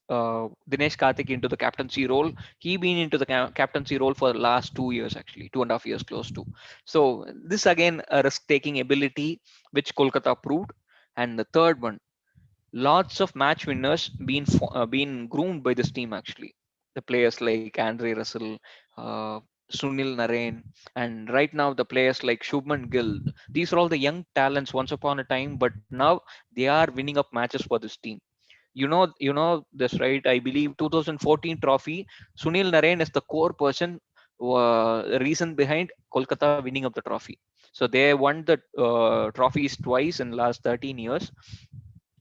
[SPEAKER 2] Dinesh Karthik into the captaincy role. He been into the captaincy role for the last 2 years, actually 2.5 years, close to. So this again a risk-taking ability which Kolkata proved. And the third one, lots of match winners been groomed by this team actually. The players like Andre Russell, uh, Sunil Narain, and right now the players like Shubman Gill. These are all the young talents once upon a time, but now they are winning up matches for this team. You know this, right? I believe 2014 trophy, Sunil Narain is the core person, reason behind Kolkata winning up the trophy. So they won the trophies twice in last 13 years.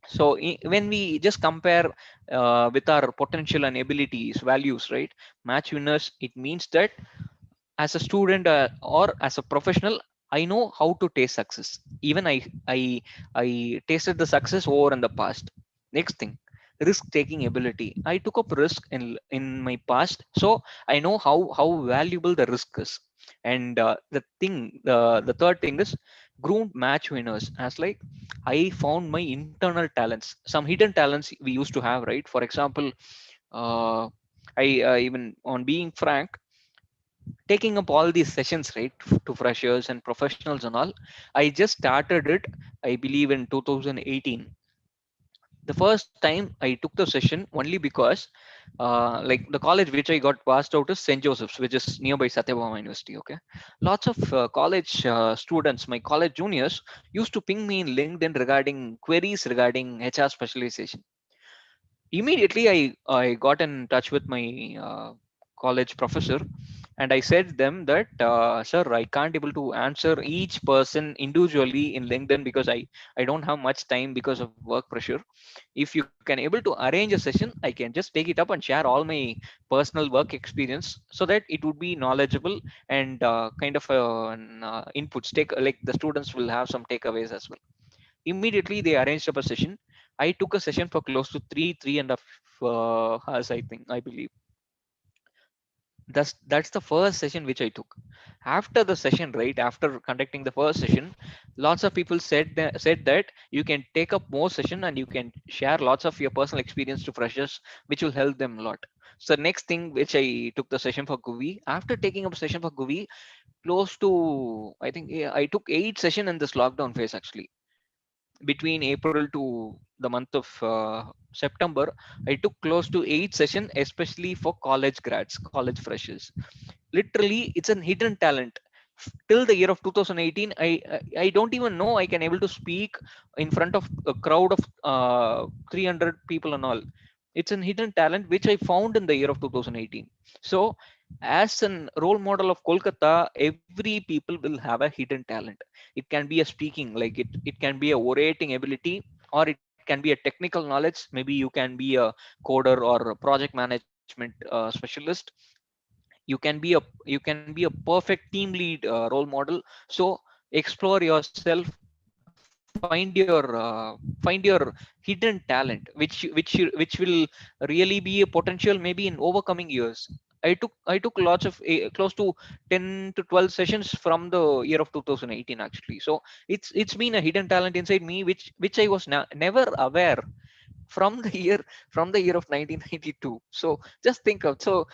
[SPEAKER 2] So when we just compare with our potential and abilities values, right? Match winners, it means that as a student or as a professional, I know how to taste success. Even I tasted the success over in the past. Next thing, risk taking ability. I took up risk in my past, so I know how valuable the risk is. And the third thing is groomed match winners. As like, I found my internal talents, some hidden talents we used to have, right? For example, uh, I even on being frank, taking up all these sessions, right, to freshers and professionals and all, I just started it, I believe, in 2018. The first time I took the session only because like the college which I got passed out is St. Joseph's, which is nearby Satyabama University. Okay, lots of college students, my college juniors, used to ping me in LinkedIn regarding queries regarding HR specialization. Immediately I got in touch with my college professor, and I said them that, sir, I can't able to answer each person individually in LinkedIn because I don't have much time because of work pressure. If you can able to arrange a session, I can just take it up and share all my personal work experience, so that it would be knowledgeable and kind of inputs take, like the students will have some takeaways as well. Immediately they arranged up a session. I took a session for close to three and a half hours, I think, I believe. That's the first session which I took. After the session, right after conducting the first session, lots of people said that you can take up more session and you can share lots of your personal experience to freshers, which will help them a lot. So next thing which I took the session for GUVI. After taking up session for GUVI, close to, I think, yeah, I took 8 session in this lockdown phase actually. Between April to the month of September, I took close to 8 session, especially for college grads, college freshers. Literally, it's a hidden talent. Till the year of 2018, I don't even know I can able to speak in front of a crowd of 300 people and all. It's a hidden talent which I found in the year of 2018. So as a role model of Kolkata, every people will have a hidden talent. It can be a speaking, like it can be a orating ability, or it can be a technical knowledge. Maybe you can be a coder or a project management specialist. You can be a perfect team lead role model. So explore yourself, find your hidden talent, which will really be a potential maybe in overcoming years. I took lots of close to 10 to 12 sessions from the year of 2018 actually. So it's been a hidden talent inside me, which I was never aware from the year from the year of 1992. So just think of, so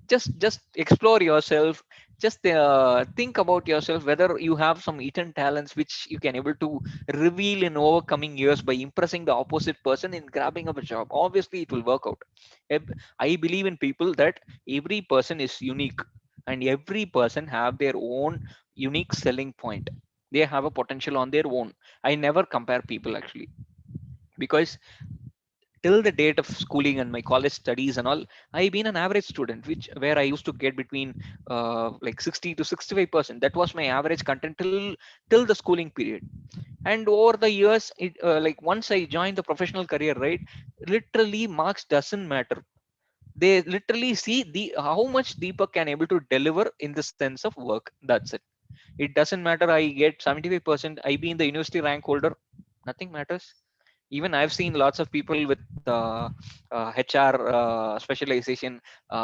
[SPEAKER 2] just explore yourself. Just think about yourself, whether you have some hidden talents which you can able to reveal in overcoming years by impressing the opposite person in grabbing up a job. Obviously it will work out. I believe in people that every person is unique, and every person have their own unique selling point. They have a potential on their own. I never compare people actually, because till the date of schooling and my college studies and all, I've been an average student, which where I used to get between like 60 to 65%. That was my average content till the schooling period. And over the years, like once I joined the professional career, right, literally marks doesn't matter. They literally see the how much Deepak can able to deliver in the sense of work. That's it. It doesn't matter I get 75%, I be in the university rank holder, nothing matters. Even I've seen lots of people with HR specialization,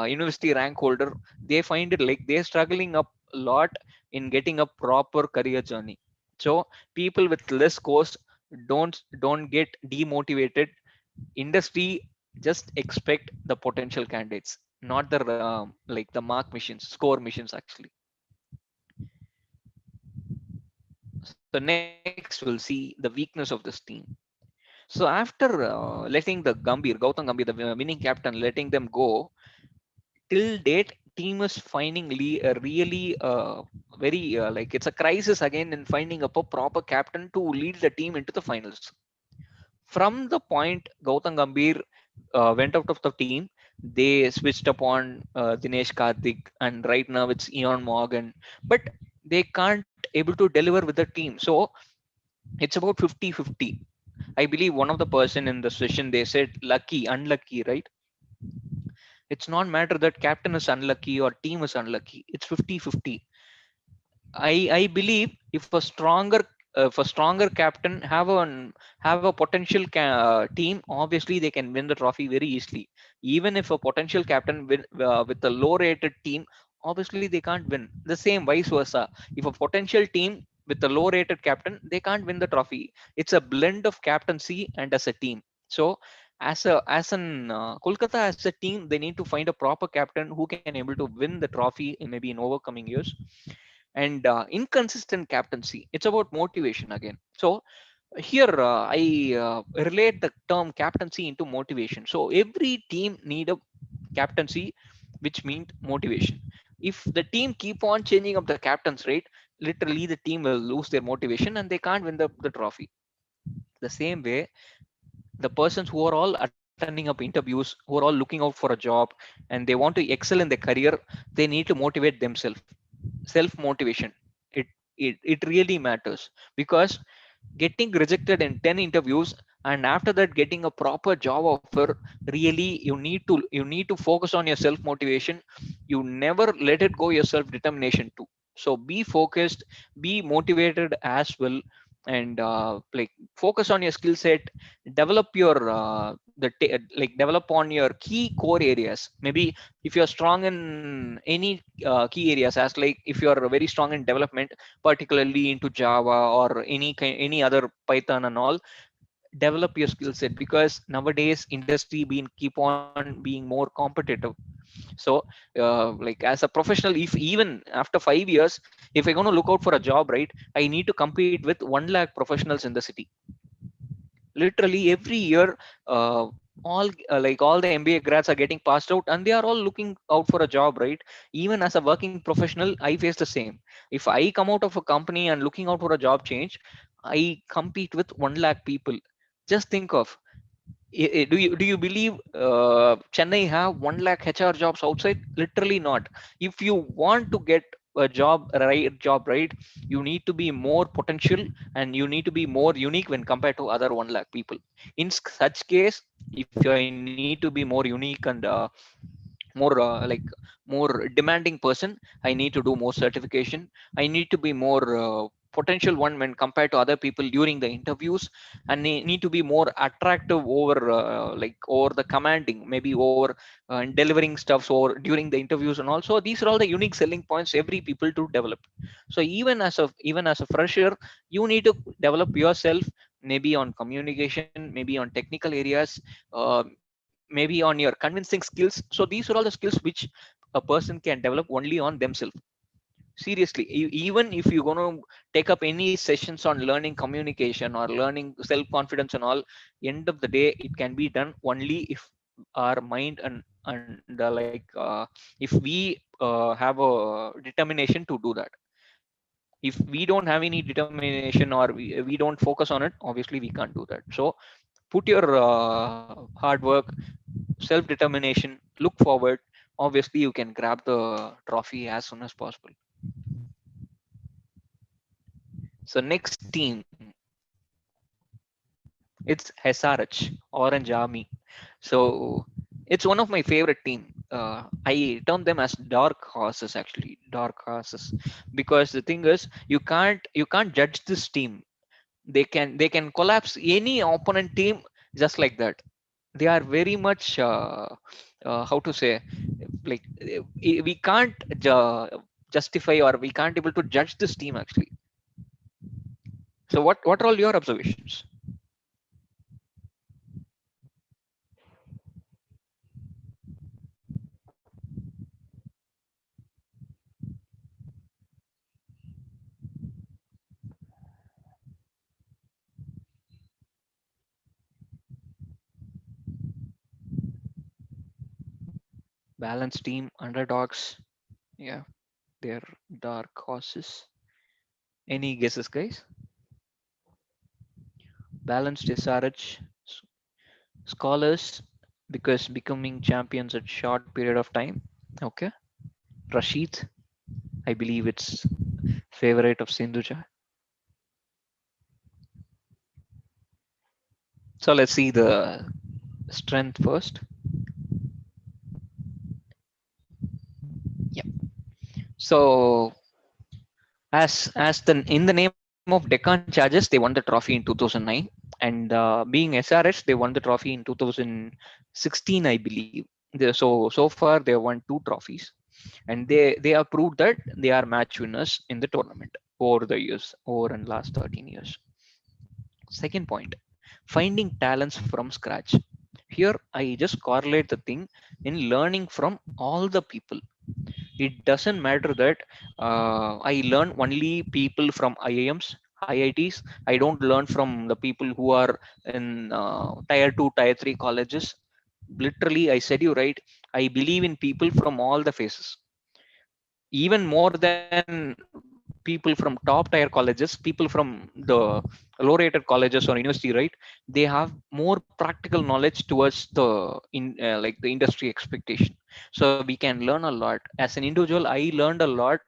[SPEAKER 2] university rank holder. They find it like they're struggling up a lot in getting a proper career journey. So people with less scores don't get demotivated. Industry just expect the potential candidates, not the like the mark machines, score machines actually. So next we'll see the weakness of this team. So after letting the Gautam Gambhir, the winning captain, letting them go, till date, team is finding really very like it's a crisis again in finding up a proper captain to lead the team into the finals. From the point Gautam Gambhir went out of the team, they switched upon Dinesh Karthik, and right now it's Ian Morgan, but they can't able to deliver with the team. So it's about 50-50. I believe one of the person in the session they said lucky, unlucky, right? It's not matter that captain is unlucky or team is unlucky. It's 50-50. I believe if a stronger captain have a potential team, obviously they can win the trophy very easily. Even if a potential captain with a low rated team, obviously they can't win. The same vice versa. If a potential team with a low rated captain, they can't win the trophy. It's a blend of captaincy and as a team. So as an Kolkata as a team, they need to find a proper captain who can able to win the trophy in maybe in overcoming years. And inconsistent captaincy, it's about motivation again. So here I relate the term captaincy into motivation. So every team need a captaincy, which means motivation. If the team keep on changing up the captains, right, literally the team will lose their motivation and they can't win the trophy. The same way, the persons who are all attending up interviews, who are all looking out for a job, and they want to excel in their career, they need to motivate themselves. Self motivation, it, it really matters, because getting rejected in 10 interviews and after that getting a proper job offer, really you need to focus on your self motivation. You never let it go your self determination too. So be focused, be motivated as well, and like focus on your skill set, develop your like develop on your key core areas. Maybe if you're strong in any key areas, as like if you're very strong in development, particularly into Java or any other Python and all, develop your skill set, because nowadays industry being keep on being more competitive. So like as a professional, if even after 5 years, if I'm going to look out for a job, right, I need to compete with 1 lakh professionals in the city. Literally every year, uh, all the MBA grads are getting passed out and they are all looking out for a job, right? Even as a working professional, I face the same. If I come out of a company and looking out for a job change, I compete with 1 lakh people. Just think of, do you believe Chennai have 1 lakh HR jobs outside? Literally not. If you want to get a job, right, you need to be more potential and you need to be more unique when compared to other 1 lakh people. In such case, if you need to be more unique and more like more demanding person, I need to do more certification. I need to be more potential one when compared to other people during the interviews, and need to be more attractive over like over the commanding, maybe over in delivering stuffs or during the interviews. And also these are all the unique selling points every people to develop. So even as a fresher, you need to develop yourself, maybe on communication, maybe on technical areas, maybe on your convincing skills. So these are all the skills which a person can develop only on themselves. Seriously, even if you're going to take up any sessions on learning communication or learning self confidence and all, end of the day it can be done only if our mind and if we have a determination to do that. If we don't have any determination or we don't focus on it, obviously we can't do that. So put your hard work, self determination, look forward. Obviously you can grab the trophy as soon as possible. So next team, it's SRH, Orange Army. So it's one of my favorite team. I term them as dark horses, actually, dark horses, because the thing is, you can't judge this team. They can collapse any opponent team just like that. They are very much how to say, like we can't justify, or we can't able to judge this team actually. So what are all your observations? Balanced team, underdogs, yeah, their dark horses. Any guesses, guys? Balanced SRH, scholars, because becoming champions at short period of time. Okay. Rashid, I believe it's favorite of Sindhuja. So let's see the strength first. Yeah. So as the in the name of Deccan Chargers, they won the trophy in 2009, and being SRH, they won the trophy in 2016, I believe. So far they won two trophies, and they have proved that they are match winners in the tournament over the years, over and last 13 years. Second point, finding talents from scratch. Here I just correlate the thing in learning from all the people. It doesn't matter that I learn only people from IIMs, IITs. I don't learn from the people who are in tier 2, tier 3 colleges. Literally, I said you right. I believe in people from all the phases, even more than people from top tier colleges, people from the low rated colleges or university, right? They have more practical knowledge towards the like the industry expectation. So we can learn a lot. As an individual, I learned a lot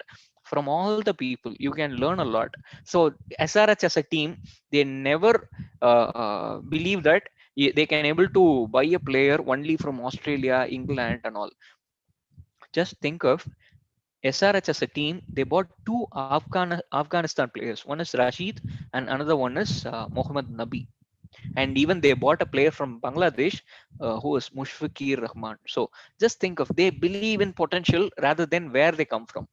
[SPEAKER 2] from all the people. You can learn a lot. So SRH as a team, they never believe that they can able to buy a player only from Australia, England and all. Just think of SRH as a team. They bought two Afghanistan players. One is Rashid and another one is Mohammad Nabi. And even they bought a player from Bangladesh who is Mushfiqur Rahman. So just think of, they believe in potential rather than where they come from.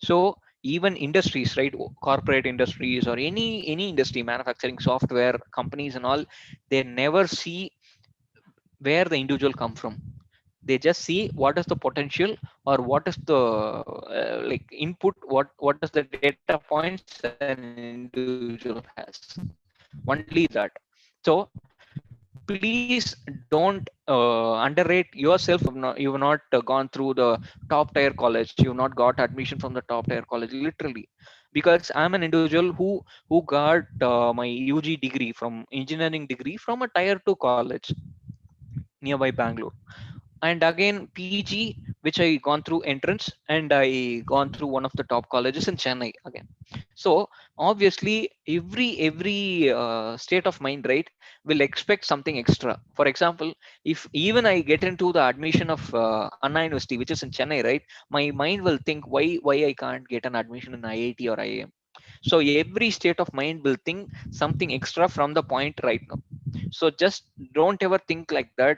[SPEAKER 2] So even industries, right? Corporate industries or any industry, manufacturing, software companies and all, they never see where the individual come from. They just see what is the potential or what is the like input, what is the data points an individual has, only that. So please don't underrate yourself. You've not gone through the top tier college, you've not got admission from the top tier college, literally. Because I'm an individual who got my UG degree from engineering degree from a tier 2 college nearby Bangalore. And again PG, which I gone through entrance, and I gone through one of the top colleges in Chennai again. So obviously every state of mind, right, will expect something extra. For example, if even I get into the admission of Anna University, which is in Chennai, right, my mind will think why I can't get an admission in IIT or IIM. So every state of mind will think something extra from the point right now. So just don't ever think like that.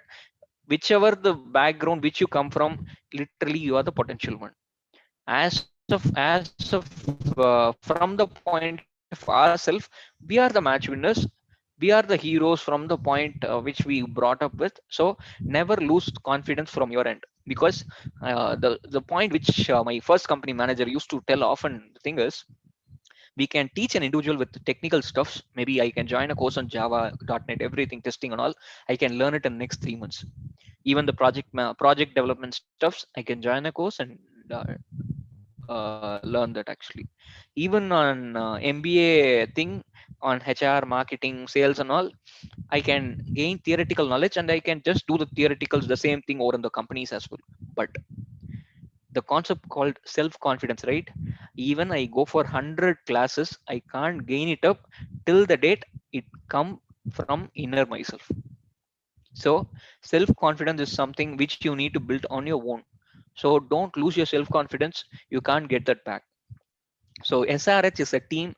[SPEAKER 2] Whichever the background which you come from, literally you are the potential one. As of from the point of ourselves, we are the match winners. We are the heroes from the point which we brought up with. So never lose confidence from your end, because the point which my first company manager used to tell often, the thing is, we can teach an individual with technical stuffs. Maybe I can join a course on Java, .NET, everything, testing and all. I can learn it in next 3 months. Even the project development stuffs, I can join a course and learn that actually. Even on MBA thing, on HR, marketing, sales and all, I can gain theoretical knowledge and I can just do the theoreticals, the same thing over in the companies as well. But the concept called self confidence, right? Even I go for 100 classes, I can't gain it up till the date it come from inner myself. So self confidence is something which you need to build on your own. So don't lose your self confidence. You can't get that back. So SRH is a team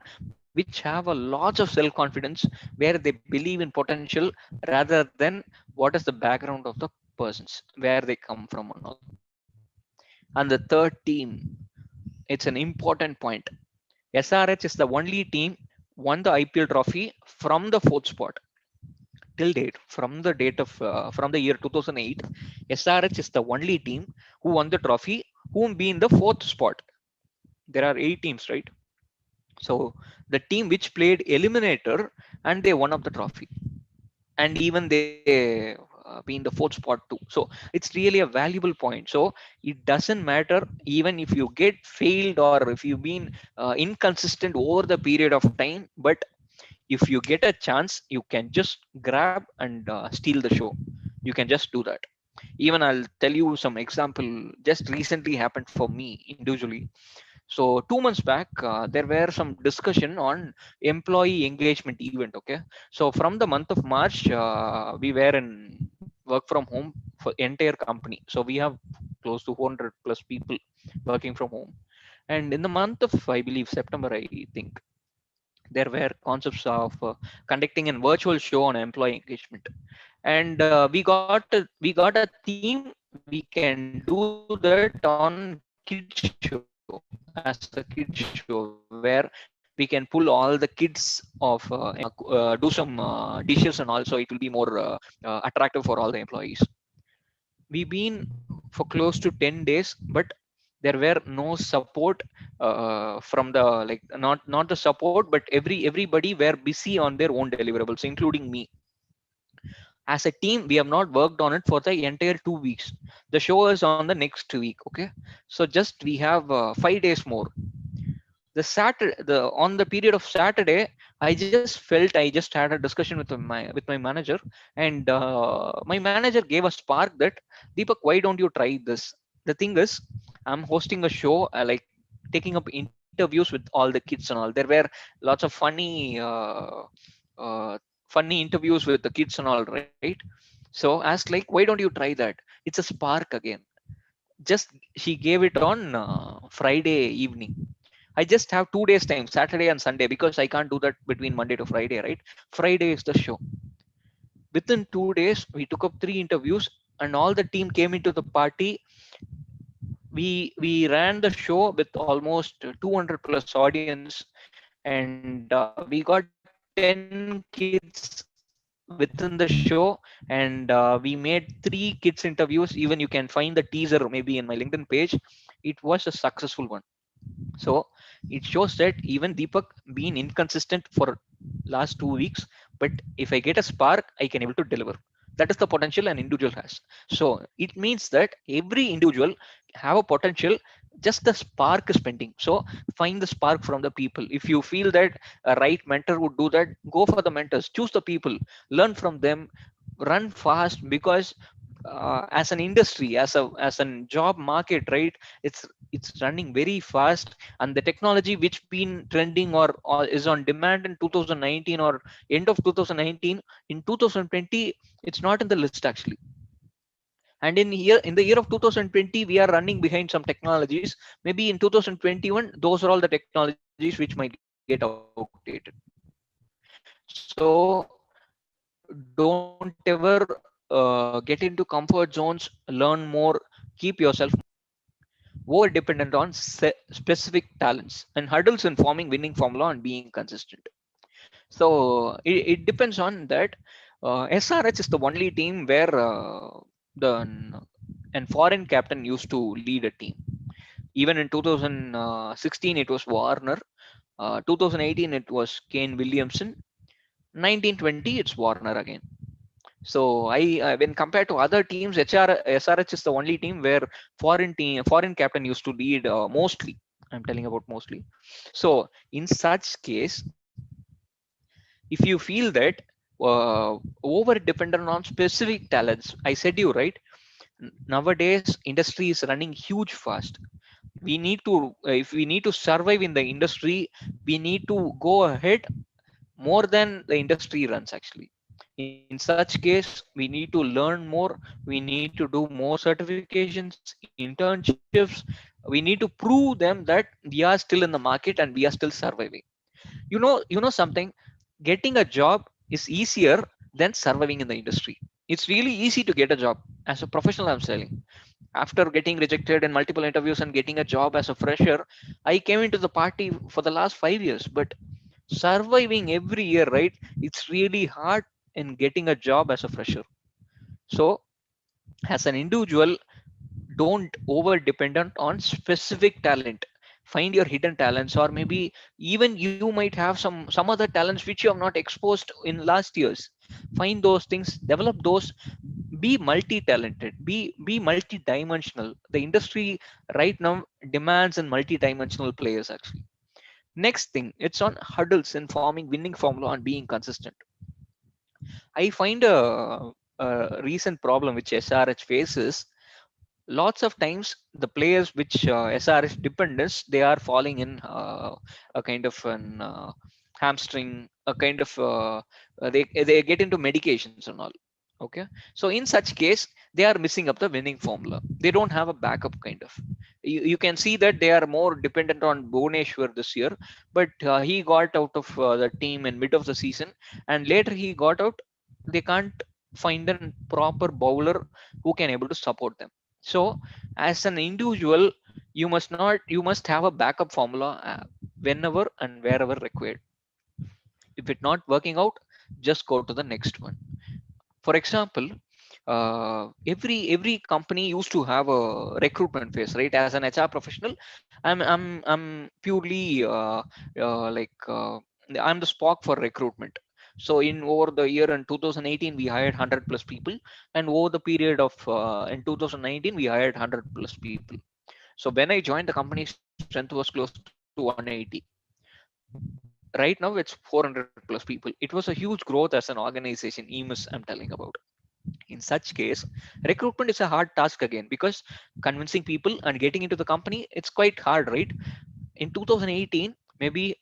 [SPEAKER 2] which have a lot of self confidence, where they believe in potential rather than what is the background of the persons, where they come from and all. And the third team, it's an important point. SRH is the only team won the IPL trophy from the fourth spot till date. From the year 2008, SRH is the only team who won the trophy, whom be in the fourth spot. There are 8 teams, right? So the team which played eliminator and they won up the trophy, and even they be in the fourth spot too. So it's really a valuable point. So it doesn't matter even if you get failed or if you've been inconsistent over the period of time, but if you get a chance, you can just grab and steal the show. You can just do that. Even I'll tell you some example just recently happened for me individually. So 2 months back, there were some discussion on employee engagement event. Okay, so from the month of March, we were in work from home for entire company. So we have close to 400 plus people working from home. And in the month of, I believe, September, I think, there were concepts of conducting a virtual show on employee engagement. And we got a theme. We can do that on kids show, as a kids show, where we can pull all the kids of employees, do some dishes and all, so it will be more attractive for all the employees. We've been for close to 10 days, but there were no support from the, like, not the support, but everybody were busy on their own deliverables, including me. As a team, we have not worked on it for the entire 2 weeks. The show is on the next week. Okay, so just we have 5 days more. The Saturday, the on the period of Saturday, I just had a discussion with my manager. And my manager gave a spark that, Deepak, why don't you try this? The thing is, I'm hosting a show, like taking up interviews with all the kids and all. There were lots of uh, funny interviews with the kids and all, right? So asked, like, why don't you try that? It's a spark again. Just she gave it on Friday evening. I just have 2 days time, Saturday and Sunday, because I can't do that between Monday to Friday, right? Friday is the show. Within 2 days, we took up 3 interviews, and all the team came into the party. We ran the show with almost 200 plus audience, and we got 10 kids within the show. And we made 3 kids interviews. Even you can find the teaser maybe in my LinkedIn page. It was a successful one. So it shows that even Deepak been inconsistent for last 2 weeks, but if I get a spark, I can able to deliver. That is the potential an individual has. So it means that every individual have a potential, just the spark is pending. So find the spark from the people. If you feel that a right mentor would do that, go for the mentors, choose the people, learn from them, run fast. Because as an industry, as a job market, right, it's running very fast. And the technology which been trending or is on demand in 2019 or end of 2019, in 2020 it's not in the list actually. And in the year of 2020 we are running behind some technologies. Maybe in 2021 those are all the technologies which might get outdated. So don't ever get into comfort zones. Learn more, keep yourself over dependent on specific talents, and hurdles in forming winning formula and being consistent. So it depends on that. SRH is the only team where the and foreign captain used to lead a team. Even in 2016 it was Warner, 2018 it was Kane Williamson, 1920 it's Warner again. So when compared to other teams, SRH is the only team where foreign captain used to lead mostly. I'm telling about mostly. So in such case, if you feel that over dependent on specific talents, I said you right. Nowadays, industry is running huge fast. We need to, if we need to survive in the industry, we need to go ahead more than the industry runs actually. In such case, we need to learn more, we need to do more certifications, internships. We need to prove them that we are still in the market and we are still surviving. You know something, getting a job is easier than surviving in the industry. It's really easy to get a job as a professional, I'm saying. After getting rejected in multiple interviews and getting a job as a fresher, I came into the party for the last 5 years. But surviving every year, right, it's really hard in getting a job as a fresher. So as an individual, don't over dependent on specific talent. Find your hidden talents, or maybe even you might have some other talents which you have not exposed in last years. Find those things, develop those, be multi-talented, be multi-dimensional. The industry right now demands and multi-dimensional players actually. Next thing, it's on hurdles in forming winning formula and being consistent. I find a recent problem which SRH faces. Lots of times the players which SRH dependents, they are falling in a kind of an hamstring, a kind of they get into medications and all. Okay, so in such case they are missing up the winning formula. They don't have a backup kind of. You can see that they are more dependent on Bhuvneshwar this year, but he got out of the team in mid of the season, and later he got out. They can't find a proper bowler who can able to support them. So as an individual, you must have a backup formula whenever and wherever required. If it's not working out, just go to the next one. For example, every company used to have a recruitment phase, right? As an HR professional, I'm purely I'm the spock for recruitment. So in over the year in 2018 we hired 100 plus people, and over the period of in 2019 we hired 100 plus people. So when I joined, the company strength was close to 180. Right now it's 400 plus people. It was a huge growth as an organization, EMIS I'm telling about. In such case, recruitment is a hard task again, because convincing people and getting into the company, it's quite hard, right? In 2018, maybe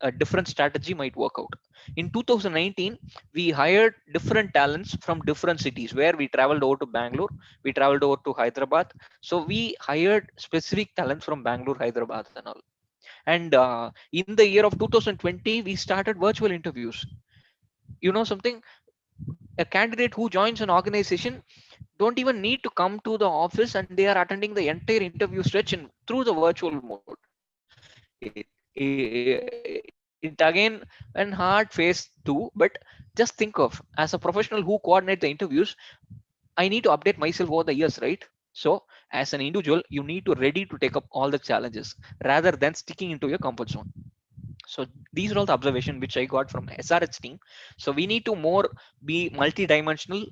[SPEAKER 2] a different strategy might work out. In 2019, we hired different talents from different cities, where we traveled over to Bangalore, we traveled over to Hyderabad. So we hired specific talents from Bangalore, Hyderabad and all. And in the year of 2020, we started virtual interviews. You know something, a candidate who joins an organization don't even need to come to the office, and they are attending the entire interview stretch in through the virtual mode. It again an hard phase too, but just think of, as a professional who coordinate the interviews, I need to update myself over the years, right? So as an individual, you need to ready to take up all the challenges rather than sticking into your comfort zone. So these are all the observation which I got from SRH team. So we need to more be multi-dimensional,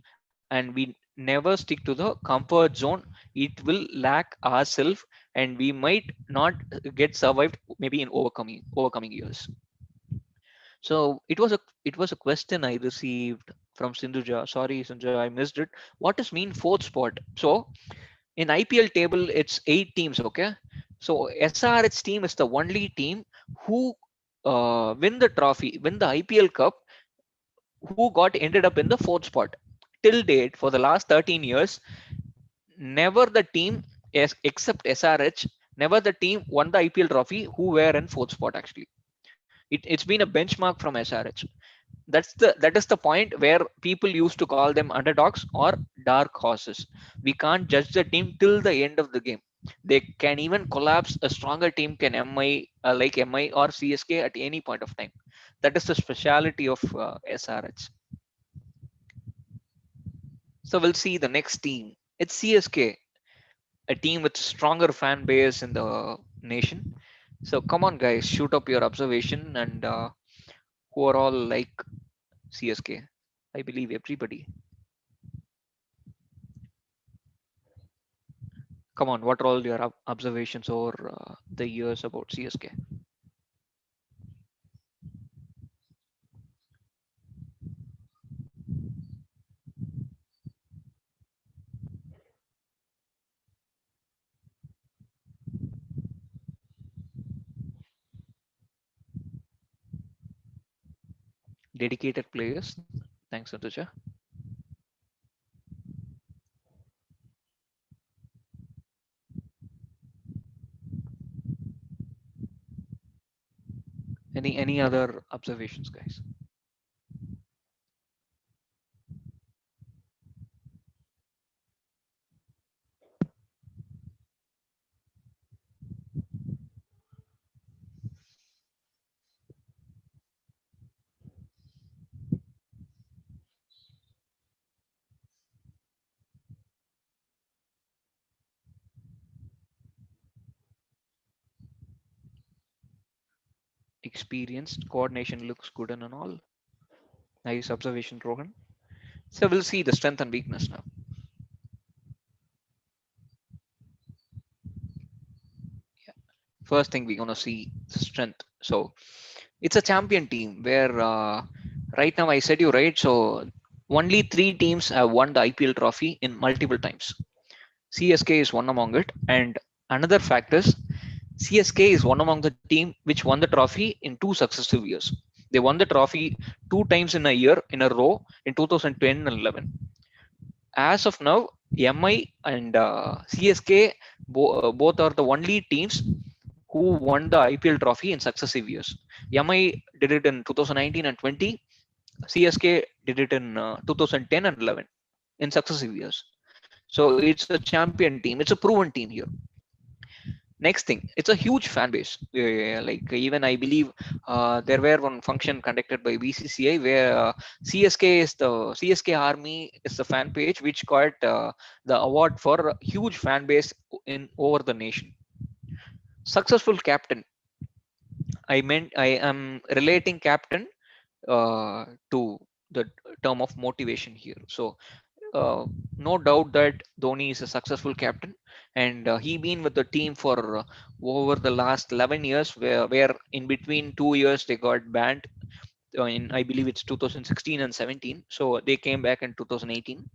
[SPEAKER 2] and we never stick to the comfort zone. It will lack ourselves, and we might not get survived maybe in overcoming years. So it was a question I received from Sindhuja. Sorry, Sindhuja, I missed it. What does mean fourth spot? So in IPL table, it's 8 teams. Okay, so SRH team is the only team who win the trophy, win the IPL Cup, who got ended up in the fourth spot. Till date, for the last 13 years, never the team, except SRH, never the team won the IPL trophy who were in fourth spot actually. It's been a benchmark from SRH. That is the point where people used to call them underdogs or dark horses. We can't judge the team till the end of the game. They can even collapse. A stronger team can MI or CSK at any point of time. That is the speciality of SRH. So we'll see the next team. It's CSK, a team with stronger fan base in the nation. So come on, guys, shoot up your observation, and who are all like CSK? I believe everybody. Come on, what are all your observations over the years about CSK? Dedicated players. Thanks, Santuja. Any other observations, guys? Experienced, coordination looks good and all. Nice observation, Rohan. So we'll see the strength and weakness now. Yeah. First thing we're gonna see the strength. So it's a champion team where right now I said you right. So only three teams have won the IPL trophy in multiple times. CSK is one among it, and another fact is CSK is one among the team which won the trophy in two successive years. They won the trophy two times in a year in a row in 2010 and 11. As of now, MI and CSK both are the only teams who won the IPL trophy in successive years. MI did it in 2019 and 20. CSK did it in 2010 and 11 in successive years. So it's a champion team. It's a proven team here. Next thing, it's a huge fan base. Like even I believe there were one function conducted by BCCI where CSK is the CSK Army is the fan page which got the award for huge fan base in over the nation. Successful captain. I am relating captain to the term of motivation here. So no doubt that Dhoni is a successful captain, and he been with the team for over the last 11 years, where in between 2 years they got banned. In I believe it's 2016 and 17, so they came back in 2018.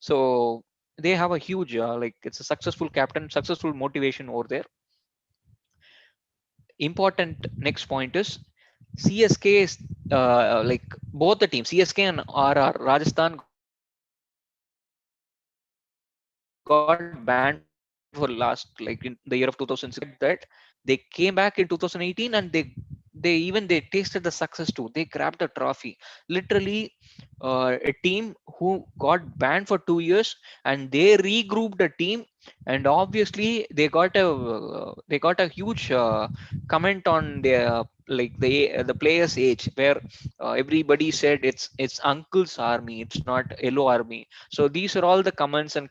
[SPEAKER 2] So they have a huge like it's a successful captain, successful motivation over there. Important next point is CSK is like both the teams, CSK and RR Rajasthan got banned for last like in the year of 2016. Despite that, they came back in 2018 and they even they tasted the success too. They grabbed the trophy. Literally, a team who got banned for 2 years and they regrouped the team, and obviously they got a huge comment on their like the player's age, where everybody said it's uncle's army, it's not yellow army. So these are all the comments and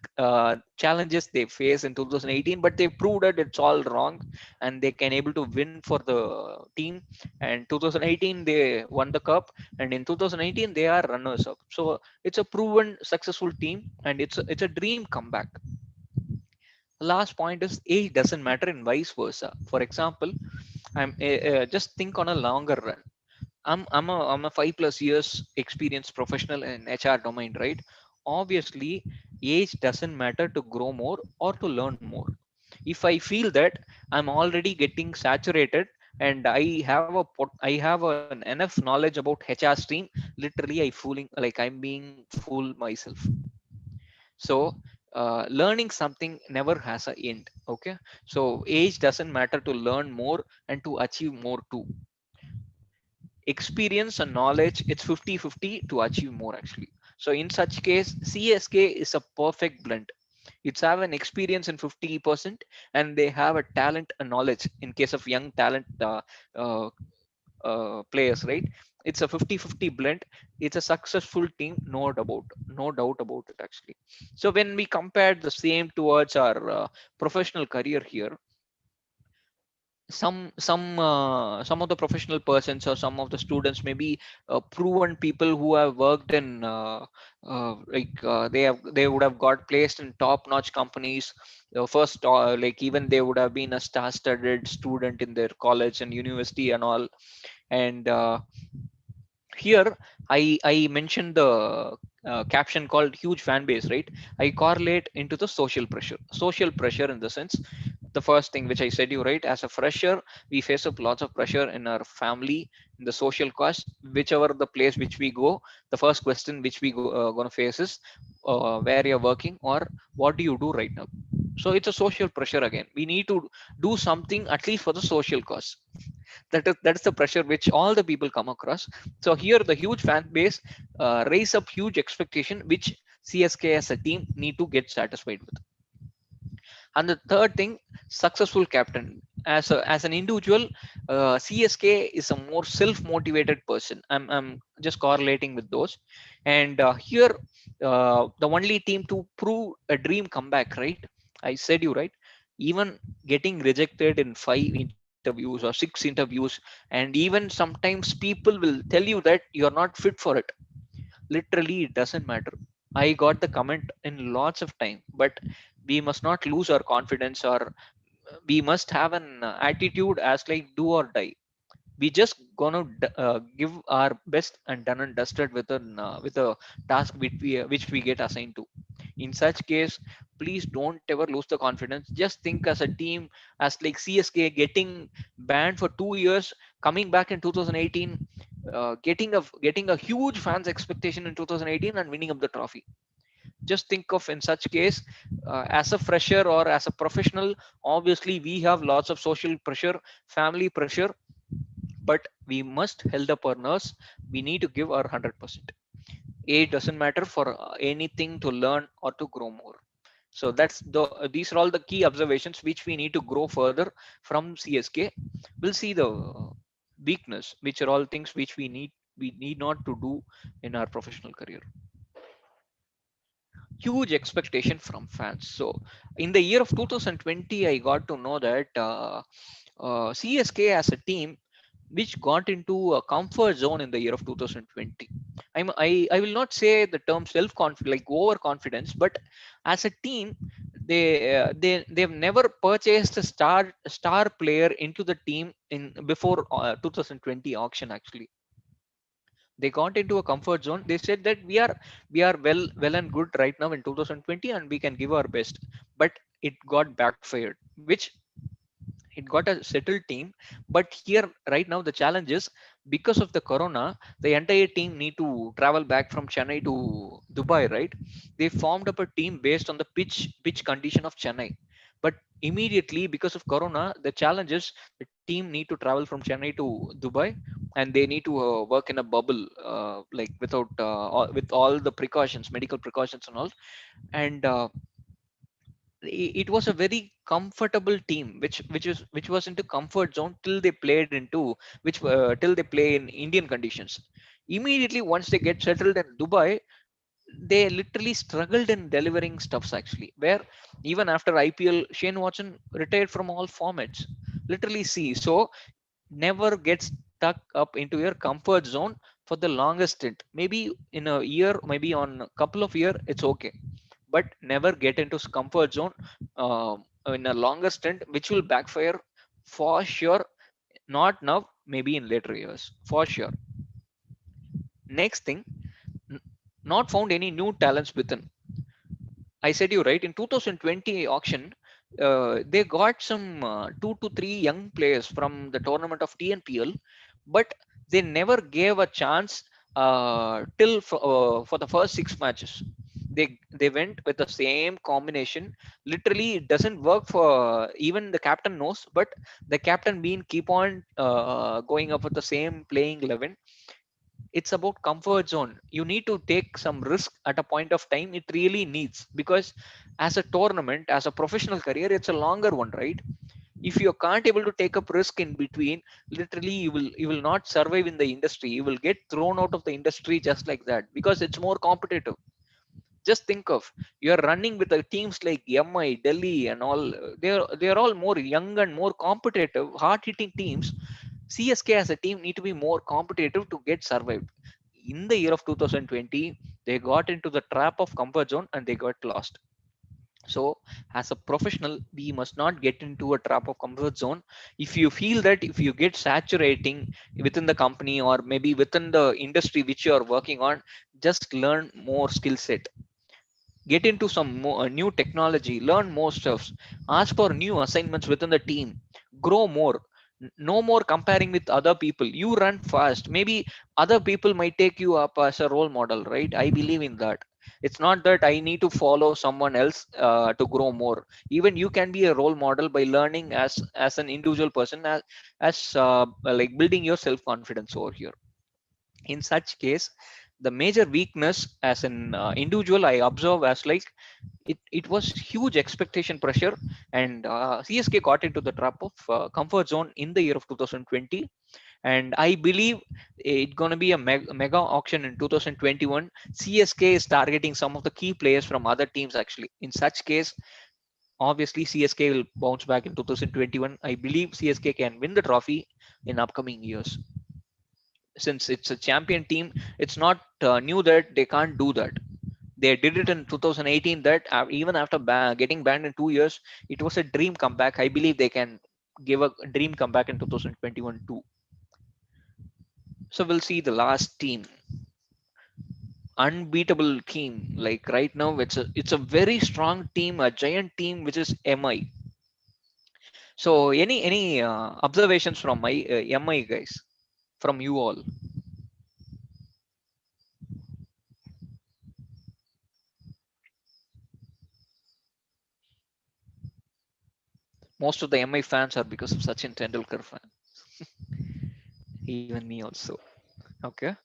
[SPEAKER 2] challenges they face in 2018, but they proved that it's all wrong and they can able to win for the team. And 2018 they won the cup, and in 2019 they are runners up. So it's a proven successful team, and it's a dream comeback. Last point is age doesn't matter and vice versa. For example, just think on a longer run. I'm a 5+ years experienced professional in HR domain, right? Obviously, age doesn't matter to grow more or to learn more. If I feel that I'm already getting saturated and I have an enough knowledge about HR stream, literally I'm being fool myself. So learning something never has a end. Okay, so age doesn't matter to learn more and to achieve more too. Experience and knowledge, it's 50-50 to achieve more actually. So in such case, CSK is a perfect blend. It's have an experience in 50% and they have a talent and knowledge in case of young talent uh, players, right? It's a 50-50 blend. It's a successful team, no doubt about it actually. So when we compare the same towards our professional career here, some of the professional persons or some of the students may be proven people who have worked in they would have got placed in top notch companies. First like even they would have been a star studded student in their college and university and all. And here I mentioned the caption called huge fan base, right? I correlate into the social pressure in the sense, the first thing which I said you right, as a fresher we face up lots of pressure in our family, in the social cost, whichever the place which we go. The first question which we gonna face is where you're working or what do you do right now. So it's a social pressure again, we need to do something at least for the social cause. That's the pressure which all the people come across. So here the huge fan base raise up huge expectation which CSK as a team need to get satisfied with. And the third thing, successful captain. As an individual, CSK is a more self-motivated person. I'm just correlating with those. And here, the only team to prove a dream comeback, right? I said you right. Even getting rejected in 5 interviews or 6 interviews, and even sometimes people will tell you that you're not fit for it. Literally, it doesn't matter. I got the comment in lots of time, but we must not lose our confidence, or we must have an attitude as like do or die. We just gonna give our best and done and dusted with a task which we get assigned to. In such case, please don't ever lose the confidence. Just think as a team, as like CSK getting banned for 2 years, coming back in 2018, getting a huge fans expectation in 2018 and winning up the trophy. Just think of in such case, as a fresher or as a professional, obviously we have lots of social pressure, family pressure, but we must held up our nerves. We need to give our 100%. It doesn't matter for anything to learn or to grow more. So these are all the key observations which we need to grow further from CSK. We'll see the weakness, which are all things which we need not to do in our professional career. Huge expectation from fans. So in the year of 2020, I got to know that CSK as a team which got into a comfort zone in the year of 2020. I will not say the term self-confidence, like overconfidence, but as a team, they've never purchased a star player into the team in before 2020 auction. Actually, they got into a comfort zone. They said that we are well and good right now in 2020 and we can give our best, but it got backfired, which it got a settled team. But here right now the challenge is, because of the corona, the entire team need to travel back from Chennai to Dubai, right? They formed up a team based on the pitch condition of Chennai, but immediately because of corona, the challenge is the team need to travel from Chennai to Dubai, and they need to work in a bubble, like with all the precautions, medical precautions and all. And it was a very comfortable team which was into comfort zone till they played into till they play in Indian conditions. Immediately once they get settled in Dubai, they literally struggled in delivering stuffs actually, where even after IPL, Shane Watson retired from all formats. Literally see, so never get stuck up into your comfort zone for the longest stint. Maybe in a year, maybe on a couple of year, it's okay, but never get into comfort zone in a longer stint, which will backfire for sure. Not now, maybe in later years, for sure. Next thing, n- not found any new talents within. I said you right, in 2020 auction, they got some 2 to 3 young players from the tournament of TNPL, but they never gave a chance for the first 6 matches. They went with the same combination. Literally, it doesn't work for even the captain knows, but the captain being keep on going up with the same playing 11. It's about comfort zone. You need to take some risk at a point of time. It really needs, because as a tournament, as a professional career, it's a longer one, right? If you can't able to take up risk in between, literally you will not survive in the industry. You will get thrown out of the industry just like that, because it's more competitive. Just think of, you're running with the teams like MI, Delhi and all. They're all more young and more competitive, hard hitting teams. CSK as a team need to be more competitive to get survived. In the year of 2020, they got into the trap of comfort zone and they got lost. So as a professional, we must not get into a trap of comfort zone. If you feel that if you get saturating within the company or maybe within the industry which you are working on, just learn more skill set, get into some more, new technology, learn more stuff, ask for new assignments within the team, grow more. No more comparing with other people. You run fast, maybe other people might take you up as a role model, right? I believe in that. It's not that I need to follow someone else to grow more. Even you can be a role model by learning as an individual person, as like building your self confidence over here. In such case, the major weakness as an individual I observe as like it was huge expectation pressure, and CSK got into the trap of comfort zone in the year of 2020. And I believe it's going to be a mega auction in 2021. CSK is targeting some of the key players from other teams actually. In such case, obviously CSK will bounce back in 2021. I believe CSK can win the trophy in upcoming years. Since it's a champion team, it's not new that they can't do that. They did it in 2018, that even after getting banned in 2 years, it was a dream comeback. I believe they can give a dream comeback in 2021 too. So we'll see the last team, unbeatable team. Like right now, it's a very strong team, a giant team, which is MI. So any observations from my MI guys, from you all? Most of the MI fans are because of Sachin Tendulkar fan. Even me also. Okay.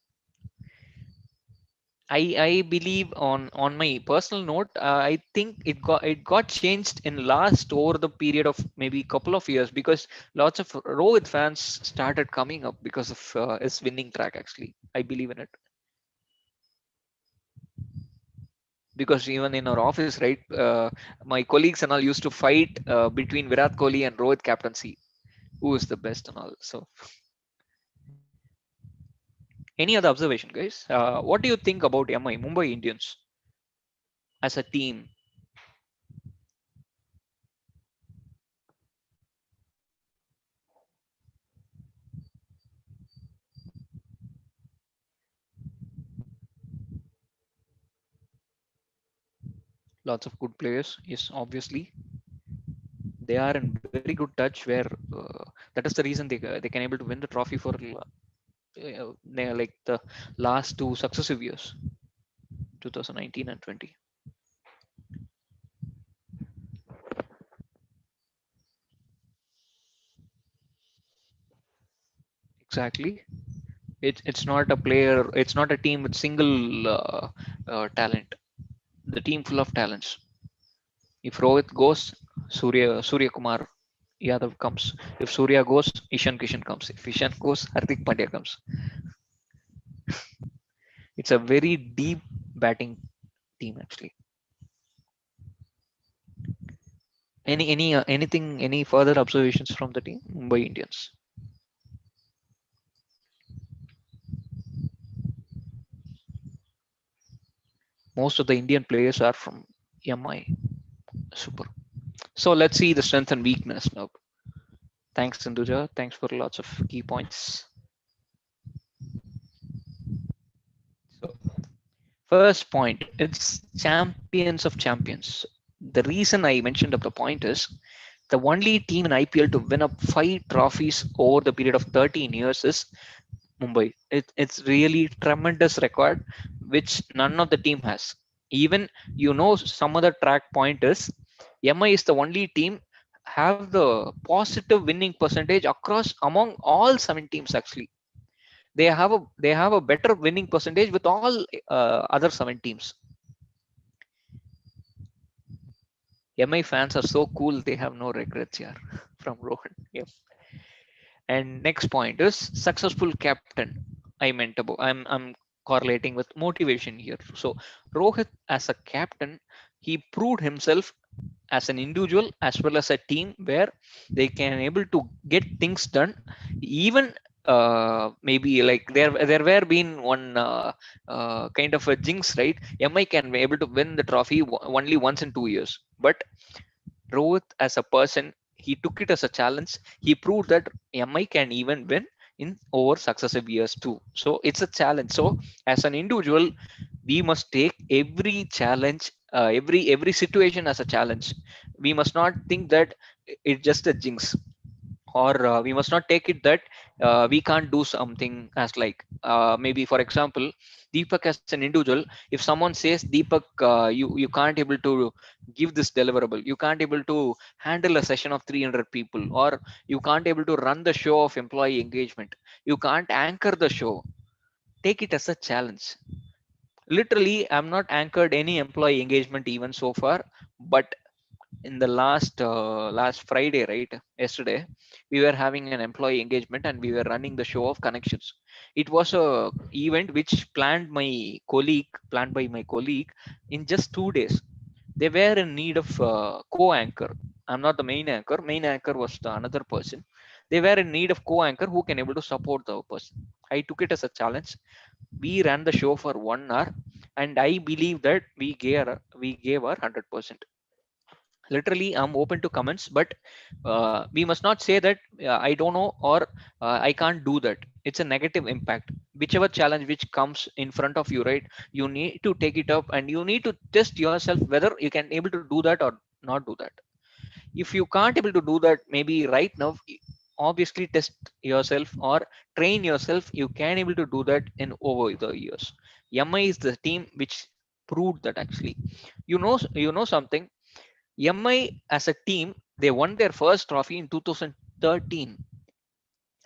[SPEAKER 2] I believe on my personal note, I think it got changed in last over the period of maybe couple of years, because lots of Rohit fans started coming up because of his winning track. Actually, I believe in it, because even in our office, right, my colleagues and all used to fight between Virat Kohli and Rohit captaincy, who is the best and all. So, any other observation, guys? What do you think about MI Mumbai Indians as a team? Lots of good players, yes, obviously they are in very good touch, where that is the reason they can able to win the trophy for like the last two successive years, 2019 and 20. Exactly. It's not a player, it's not a team with single talent. The team full of talents. If Rohit goes, Surya Kumar Yadav comes. If Surya goes, Ishan Kishan comes. If Ishan goes, Hardik Pandya comes. It's a very deep batting team actually. Anything, any further observations from the team, Mumbai Indians? Most of the Indian players are from MI. Super. So let's see the strength and weakness now. Thanks, Sindhuja. Thanks for lots of key points. So first point, it's champions of champions. The reason I mentioned up the point is the only team in IPL to win up 5 trophies over the period of 13 years is Mumbai. It's really tremendous record, which none of the team has. Even some other track point is MI is the only team have the positive winning percentage across among all 7 teams actually. They have a better winning percentage with all other 7 teams. MI fans are so cool, they have no regrets here from Rohan. Yep. And next point is successful captain. I'm correlating with motivation here. So Rohit as a captain, he proved himself as an individual as well as a team, where they can able to get things done. Even maybe like there were been one kind of a jinx, right? MI can be able to win the trophy only once in 2 years, but Rohit as a person, he took it as a challenge. He proved that MI can even win in over successive years too. So it's a challenge. So as an individual, we must take every challenge, every situation as a challenge. We must not think that it's just a jinx. or we must not take it that we can't do something as like maybe for example Deepak as an individual, if someone says Deepak, you can't able to give this deliverable, you can't able to handle a session of 300 people, or you can't able to run the show of employee engagement, you can't anchor the show, take it as a challenge. Literally, I'm not anchored any employee engagement even so far, but in the last Friday, right? Yesterday, we were having an employee engagement and we were running the show of connections. It was a event which planned by my colleague in just 2 days. They were in need of co-anchor. I'm not the main anchor. Main anchor was the another person. They were in need of co-anchor who can able to support the person. I took it as a challenge. We ran the show for 1 hour, and I believe that we gave our 100%. Literally, I'm open to comments, but we must not say that I don't know, or I can't do that. It's a negative impact. Whichever challenge which comes in front of you, right, you need to take it up and you need to test yourself whether you can able to do that or not do that. If you can't able to do that, maybe right now, obviously test yourself or train yourself, you can able to do that in over the years. Mi is the team which proved that actually. You know something. MI as a team, they won their first trophy in 2013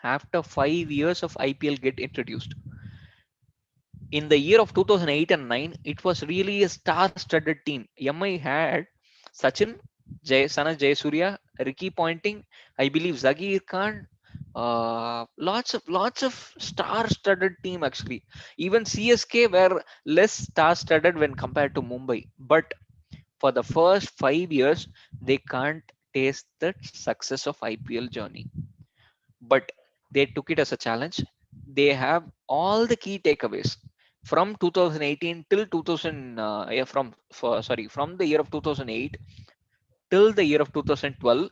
[SPEAKER 2] after 5 years of IPL get introduced. In the year of 2008 and 9, it was really a star-studded team. MI had Sachin, Sana Jayasuriya, Ricky Ponting, I believe Zagier Khan, lots of star-studded team actually. Even CSK were less star-studded when compared to Mumbai, but for the first 5 years, they can't taste the success of IPL journey. But they took it as a challenge. They have all the key takeaways from 2018 till 2000. Yeah, from the year of 2008 till the year of 2012.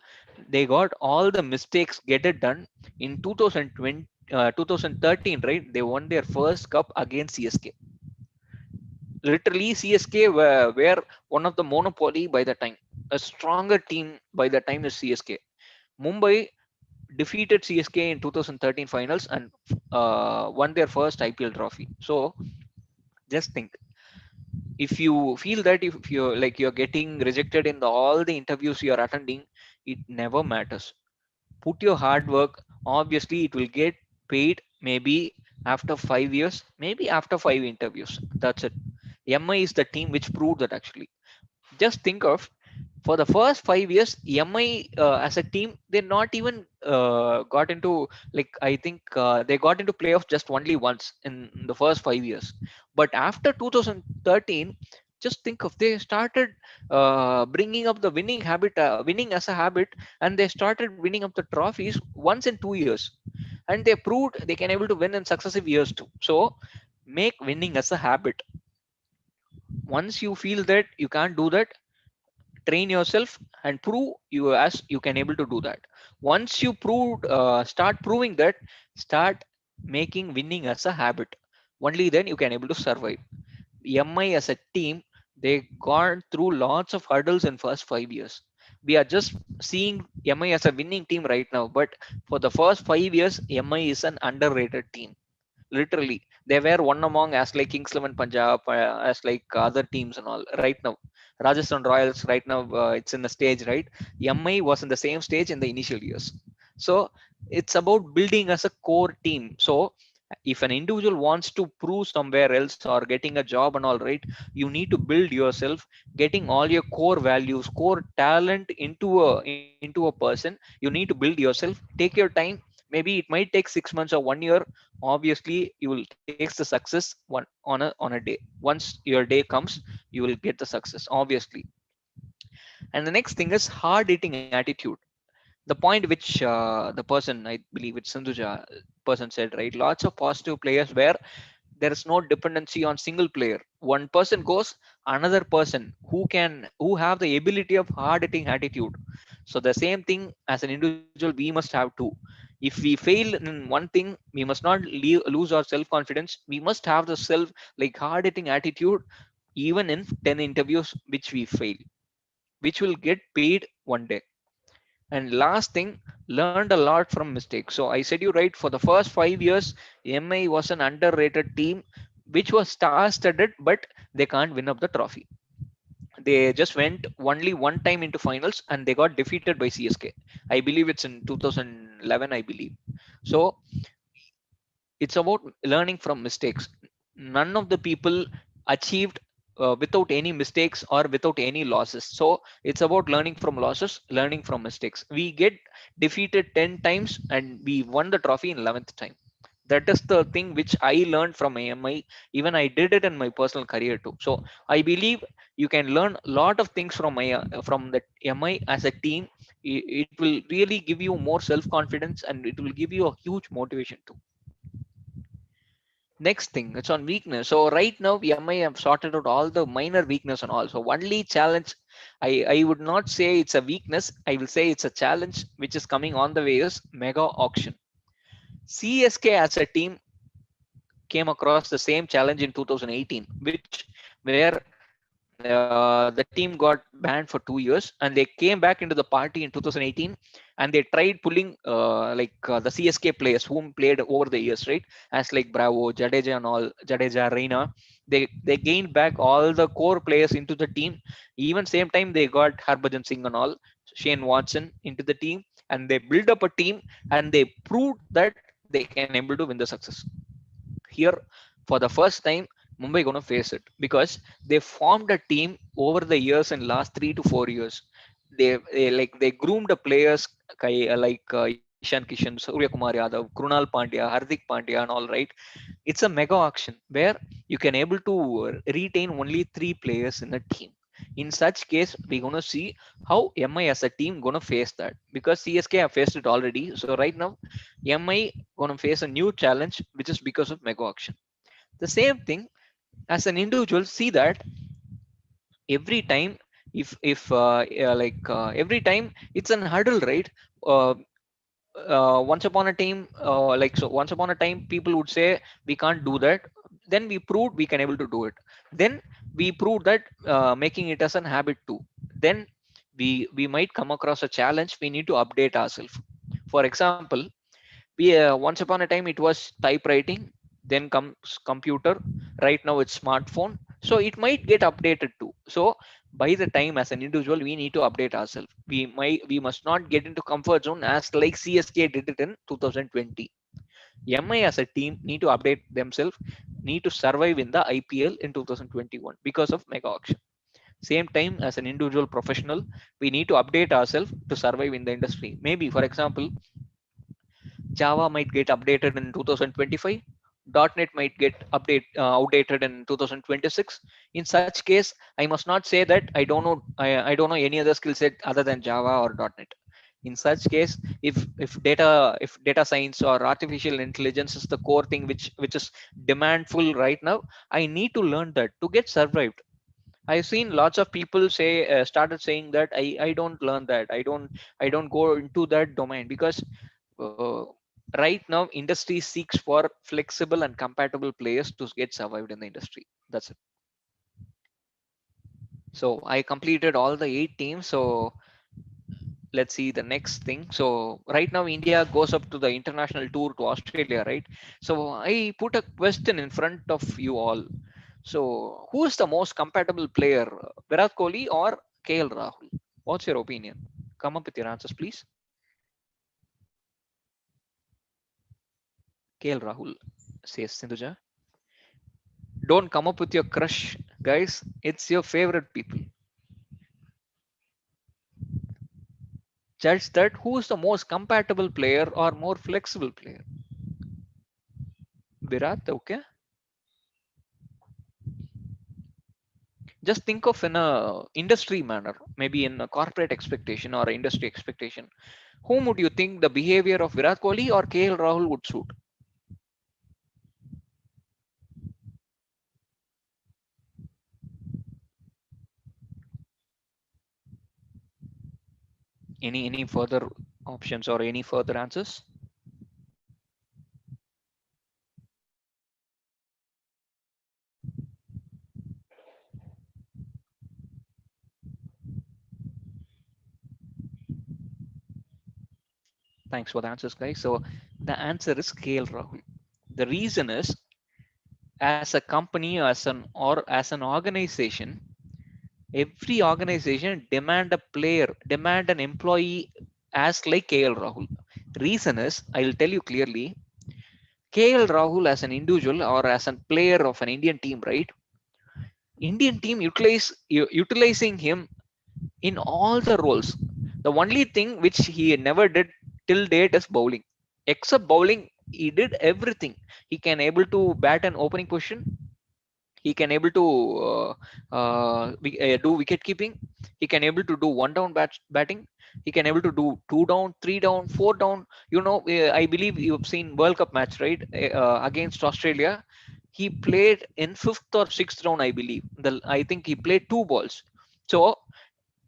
[SPEAKER 2] They got all the mistakes get it done in 2020. 2013, right? They won their first cup against CSK. Literally, CSK were one of the monopoly by the time, a stronger team by the time is CSK. Mumbai defeated CSK in 2013 finals and won their first IPL trophy. So just think, if you feel that if you're like you're getting rejected in all the interviews you're attending, it never matters. Put your hard work. Obviously, it will get paid maybe after 5 years, maybe after 5 interviews. That's it. MI is the team which proved that actually. Just think of, for the first 5 years, MI as a team, they not even got into, like, I think they got into playoffs just only once in the first 5 years. But after 2013, just think of, they started bringing up the winning habit, winning as a habit, and they started winning up the trophies once in 2 years, and they proved they can able to win in successive years too. So make winning as a habit. Once you feel that you can't do that, train yourself and prove you as you can able to do that. Once you start proving that, start making winning as a habit. Only then you can able to survive. Mi as a team, they gone through lots of hurdles in first 5 years. We are just seeing Mi as a winning team right now, but for the first 5 years, Mi is an underrated team. Literally, they were one among as like Kings 11 Punjab, as like other teams and all. Right now, Rajasthan Royals right now, it's in the stage, right? Mi was in the same stage in the initial years. So it's about building as a core team. So if an individual wants to prove somewhere else or getting a job and all, right, you need to build yourself, getting all your core values, core talent into a person. You need to build yourself, take your time. Maybe it might take 6 months or 1 year. Obviously, you will taste the success on a day. Once your day comes, you will get the success, obviously. And the next thing is hard hitting attitude. The point which the person, I believe it's Sindhuja person, said, right, lots of positive players where there is no dependency on single player. One person goes, another person who have the ability of hard hitting attitude. So the same thing as an individual we must have too. If we fail in one thing, we must not lose our self confidence. We must have the self, like, hard hitting attitude, even in 10 interviews which we fail, which will get paid one day. And last thing, learned a lot from mistakes. So I said you right, for the first 5 years, MI was an underrated team which was star-studded, but they can't win up the trophy. They just went only one time into finals and they got defeated by CSK. I believe it's in 2011, I believe. So it's about learning from mistakes. None of the people achieved without any mistakes or without any losses. So it's about learning from losses, learning from mistakes. We get defeated 10 times and we won the trophy in 11th time. That is the thing which I learned from AMI. Even I did it in my personal career too. So I believe you can learn a lot of things from the MI as a team. It will really give you more self confidence and it will give you a huge motivation too. Next thing, it's on weakness. So right now, MI have sorted out all the minor weakness and all. So only challenge, I would not say it's a weakness. I will say it's a challenge which is coming on the way is mega auction. CSK as a team came across the same challenge in 2018, which where the team got banned for 2 years and they came back into the party in 2018 and they tried pulling the CSK players whom played over the years, right? As like Bravo, Jadeja and all, Jadeja, Reina. They gained back all the core players into the team. Even same time they got Harbhajan Singh and all, Shane Watson into the team, and they built up a team and they proved that they can able to win the success. Here, for the first time, Mumbai gonna face it because they formed a team over the years in last 3 to 4 years. They groomed the players Ishan Kishan, Surya Kumar Yadav, Krunal Pandya, Hardik Pandya, and all, right. It's a mega auction where you can able to retain only three players in a team. In such case, we're gonna see how MI as a team gonna face that because CSK have faced it already. So right now, MI gonna face a new challenge, which is because of mega auction. The same thing as an individual, see that every time, if every time it's an hurdle, right? Uh, Once upon a time, once upon a time, people would say we can't do that. Then we proved we can able to do it. Then we proved that making it as an habit too. Then we might come across a challenge. We need to update ourselves. For example, we once upon a time it was typewriting, then comes computer, right now it's smartphone, so it might get updated too. So by the time as an individual we need to update ourselves. We must not get into comfort zone as like CSK did it in 2020. MI as a team need to update themselves, need to survive in the IPL in 2021 because of mega auction. Same time as an individual professional, we need to update ourselves to survive in the industry. Maybe for example, Java might get updated in 2025. .NET might get outdated in 2026. In such case, I must not say that I don't know. I don't know any other skill set other than Java or .NET. In such case, if data science or artificial intelligence is the core thing which is demandful right now, I need to learn that to get survived. I've seen lots of people say started saying that I don't learn that. I don't go into that domain because uh, right now industry seeks for flexible and compatible players to get survived in the industry. That's it. So I completed all the 8 teams. So let's see the next thing. So right now India goes up to the international tour to Australia, right? So I put a question in front of you all. So who is the most compatible player, Virat Kohli or KL Rahul? What's your opinion? Come up with your answers, please. KL Rahul, says Sindhuja. Don't come up with your crush, guys. It's your favorite people. Judge that who is the most compatible player or more flexible player. Virat, okay? Just think of in a industry manner, maybe in a corporate expectation or industry expectation. Whom would you think the behavior of Virat Kohli or KL Rahul would suit? Any further options or any further answers? Thanks for the answers, guys. So the answer is KL Rahul. The reason is, as a company, as an organization, every organization demand a player, demand an employee as like KL Rahul. Reason is, I will tell you clearly, KL Rahul as an individual or as a player of an Indian team, right? Indian team utilizing him in all the roles. The only thing which he never did till date is bowling. Except bowling, he did everything. He can able to bat an opening position. He can able to do wicket keeping. He can able to do one down batting. He can able to do two down, three down, four down. I believe you've seen World Cup match, right? Against Australia, he played in fifth or sixth round, I believe. I think he played two balls. So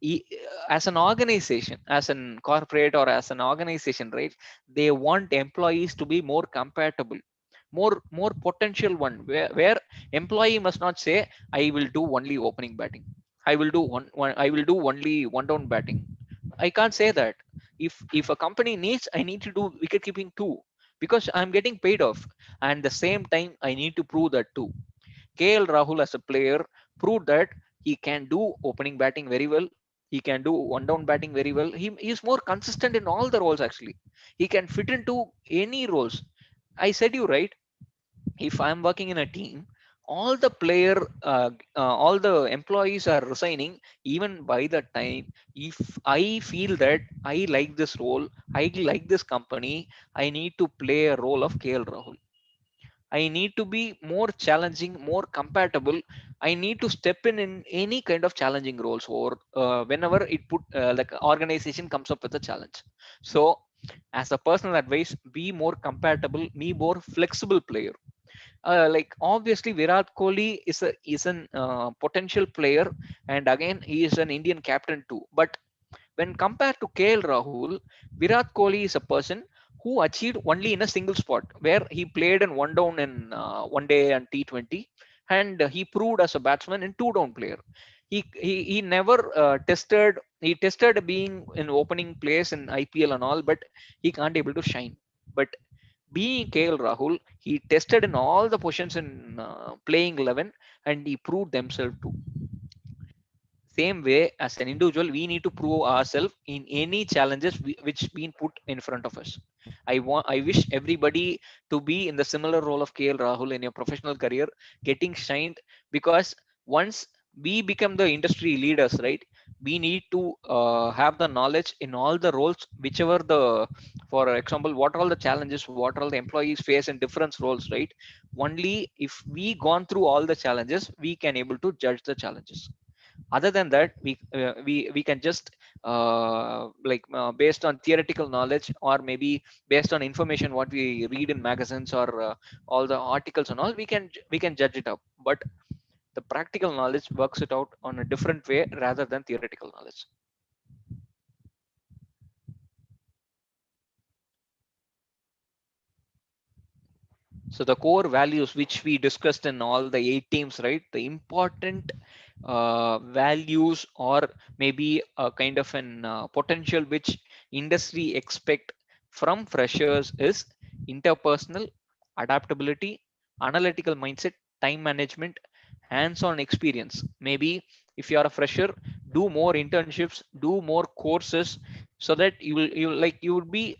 [SPEAKER 2] he, as an organization, as an corporate or as an organization, right? They want employees to be more compatible, more potential one, where employee must not say, I will do only opening batting, I will do only one down batting. I can't say that. If a company needs, I need to do wicket keeping too, because I'm getting paid off, and the same time I need to prove that too. KL Rahul as a player proved that he can do opening batting very well. He can do one down batting very well. He is more consistent in all the roles actually. He can fit into any roles. I said you right. If I'm working in a team, all the player all the employees are resigning. Even by the time, if I feel that I like this role, I like this company, I need to play a role of KL Rahul. I need to be more challenging, more compatible. I need to step in any kind of challenging roles, or whenever it put like organization comes up with a challenge. So as a personal advice, be more compatible, be more flexible player. Like obviously Virat Kohli is an potential player, and again he is an Indian captain too. But when compared to KL Rahul, Virat Kohli is a person who achieved only in a single spot, where he played in one down in one day and T20, and he proved as a batsman in two down player. He never he tested being in opening place in IPL and all, but he can't able to shine. But being KL Rahul, he tested in all the positions in playing 11, and he proved themselves too. Same way, as an individual, we need to prove ourselves in any challenges which been put in front of us. I wish everybody to be in the similar role of KL Rahul in your professional career, getting shined. Because once we become the industry leaders, right, we need to have the knowledge in all the roles, whichever the, for example, what are all the challenges, what are all the employees face in different roles, right? Only if we gone through all the challenges, we can able to judge the challenges. Other than that, we can just based on theoretical knowledge, or maybe based on information what we read in magazines, or all the articles and all, we can judge it up. But the practical knowledge works it out on a different way rather than theoretical knowledge. So the core values which we discussed in all the 8 teams, right? The important values, or maybe a kind of an potential which industry expect from freshers is interpersonal, adaptability, analytical mindset, time management, hands-on experience. Maybe if you are a fresher, do more internships, do more courses, so that you will be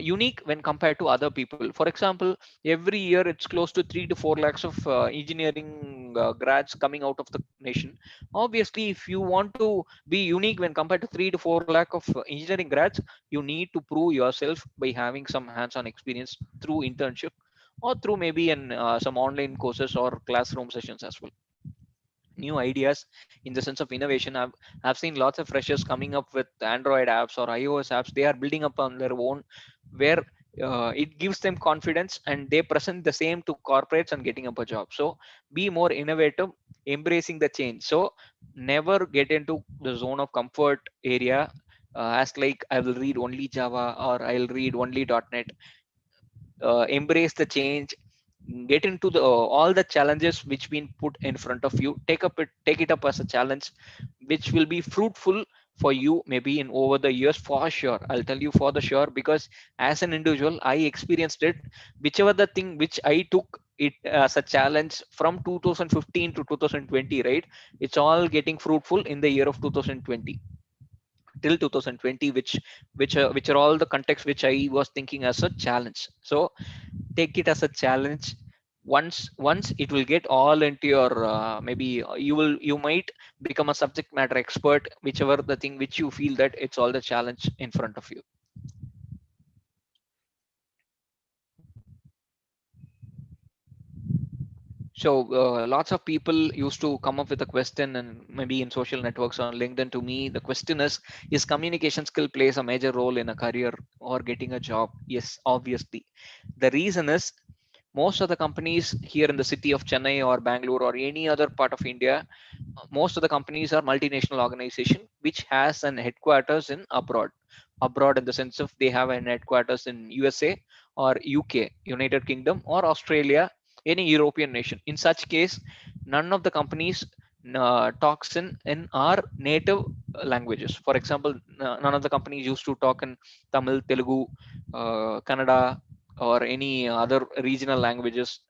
[SPEAKER 2] unique when compared to other people. For example, every year it's close to 3 to 4 lakhs of engineering grads coming out of the nation. Obviously, if you want to be unique when compared to 3 to 4 lakh of engineering grads, you need to prove yourself by having some hands-on experience through internship, or through maybe in some online courses or classroom sessions as well. New ideas in the sense of innovation. I've seen lots of freshers coming up with Android apps or iOS apps. They are building up on their own, where it gives them confidence, and they present the same to corporates and getting up a job. So be more innovative, embracing the change. So never get into the zone of comfort area, as like I will read only Java, or I'll read only .NET. Embrace the change, get into the all the challenges which been put in front of you. Take it up as a challenge which will be fruitful for you maybe in over the years, for sure. I'll tell you for the sure, because as an individual I experienced it. Whichever the thing which I took it as a challenge from 2015 to 2020, right, it's all getting fruitful in the year of 2020 till 2020, which are all the context which I was thinking as a challenge. So take it as a challenge. Once it will get all into your maybe you might become a subject matter expert, whichever the thing which you feel that it's all the challenge in front of you. So lots of people used to come up with a question, and maybe in social networks on LinkedIn, to me the question is communication skill plays a major role in a career or getting a job? Yes, obviously. The reason is, most of the companies here in the city of Chennai or Bangalore or any other part of India, most of the companies are multinational organization which has an headquarters in abroad in the sense of they have an headquarters in USA or UK, United Kingdom, or Australia, any European nation. In such case, none of the companies talks in our native languages. For example, none of the companies used to talk in Tamil, Telugu, Kannada, or any other regional languages,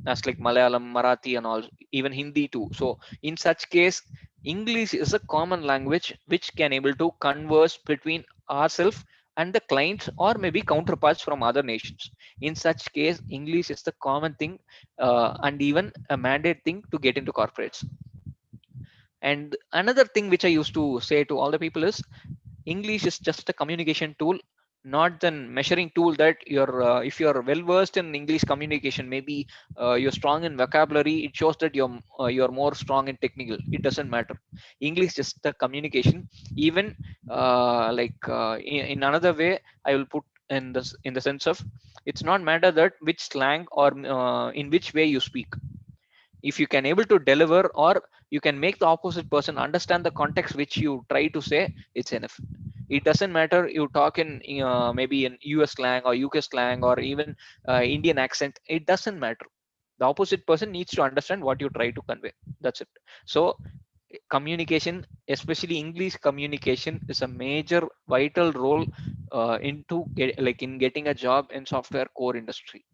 [SPEAKER 2] as like Malayalam, Marathi, and all, even Hindi too. So in such case, English is a common language which can able to converse between ourselves and the clients or maybe counterparts from other nations. In such case, English is the common thing, and even a mandate thing to get into corporates. And another thing which I used to say to all the people is, English is just a communication tool, not the measuring tool that you're if you're well versed in English communication, maybe you're strong in vocabulary, it shows that you're more strong in technical. It doesn't matter. English is just the communication. Even in another way, I will put in the sense of, it's not matter that which slang or in which way you speak. If you can able to deliver, or you can make the opposite person understand the context which you try to say, it's enough. It doesn't matter you talk in maybe in US slang or UK slang or even Indian accent. It doesn't matter. The opposite person needs to understand what you try to convey. That's it. So communication, especially English communication, is a major vital role like in getting a job in software core industry,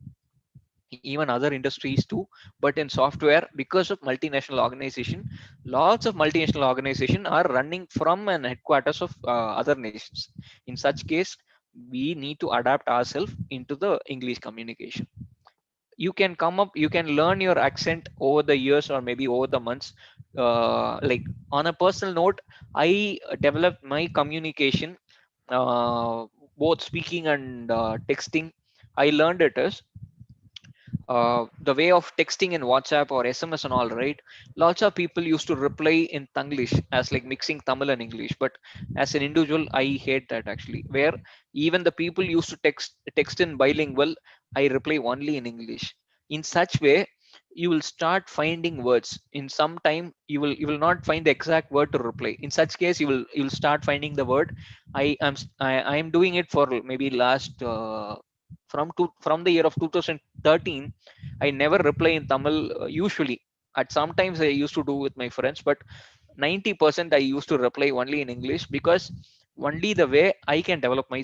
[SPEAKER 2] even other industries too. But in software, because of multinational organization, lots of multinational organization are running from an headquarters of other nations. In such case, we need to adapt ourselves into the English communication. You can come up, you can learn your accent over the years or maybe over the months. Like on a personal note, I developed my communication, uh, both speaking and texting. I learned it as the way of texting in WhatsApp or SMS and all, right? Lots of people used to reply in Tanglish, as like mixing Tamil and English. But as an individual, I hate that actually. Where even the people used to text in bilingual, I reply only in English. In such way, you will start finding words. In some time, you will not find the exact word to reply. In such case, you will start finding the word. I am doing it for maybe last from the year of 2013. I never reply in Tamil usually. At sometimes I used to do with my friends, but 90% I used to reply only in English, because only the way I can develop my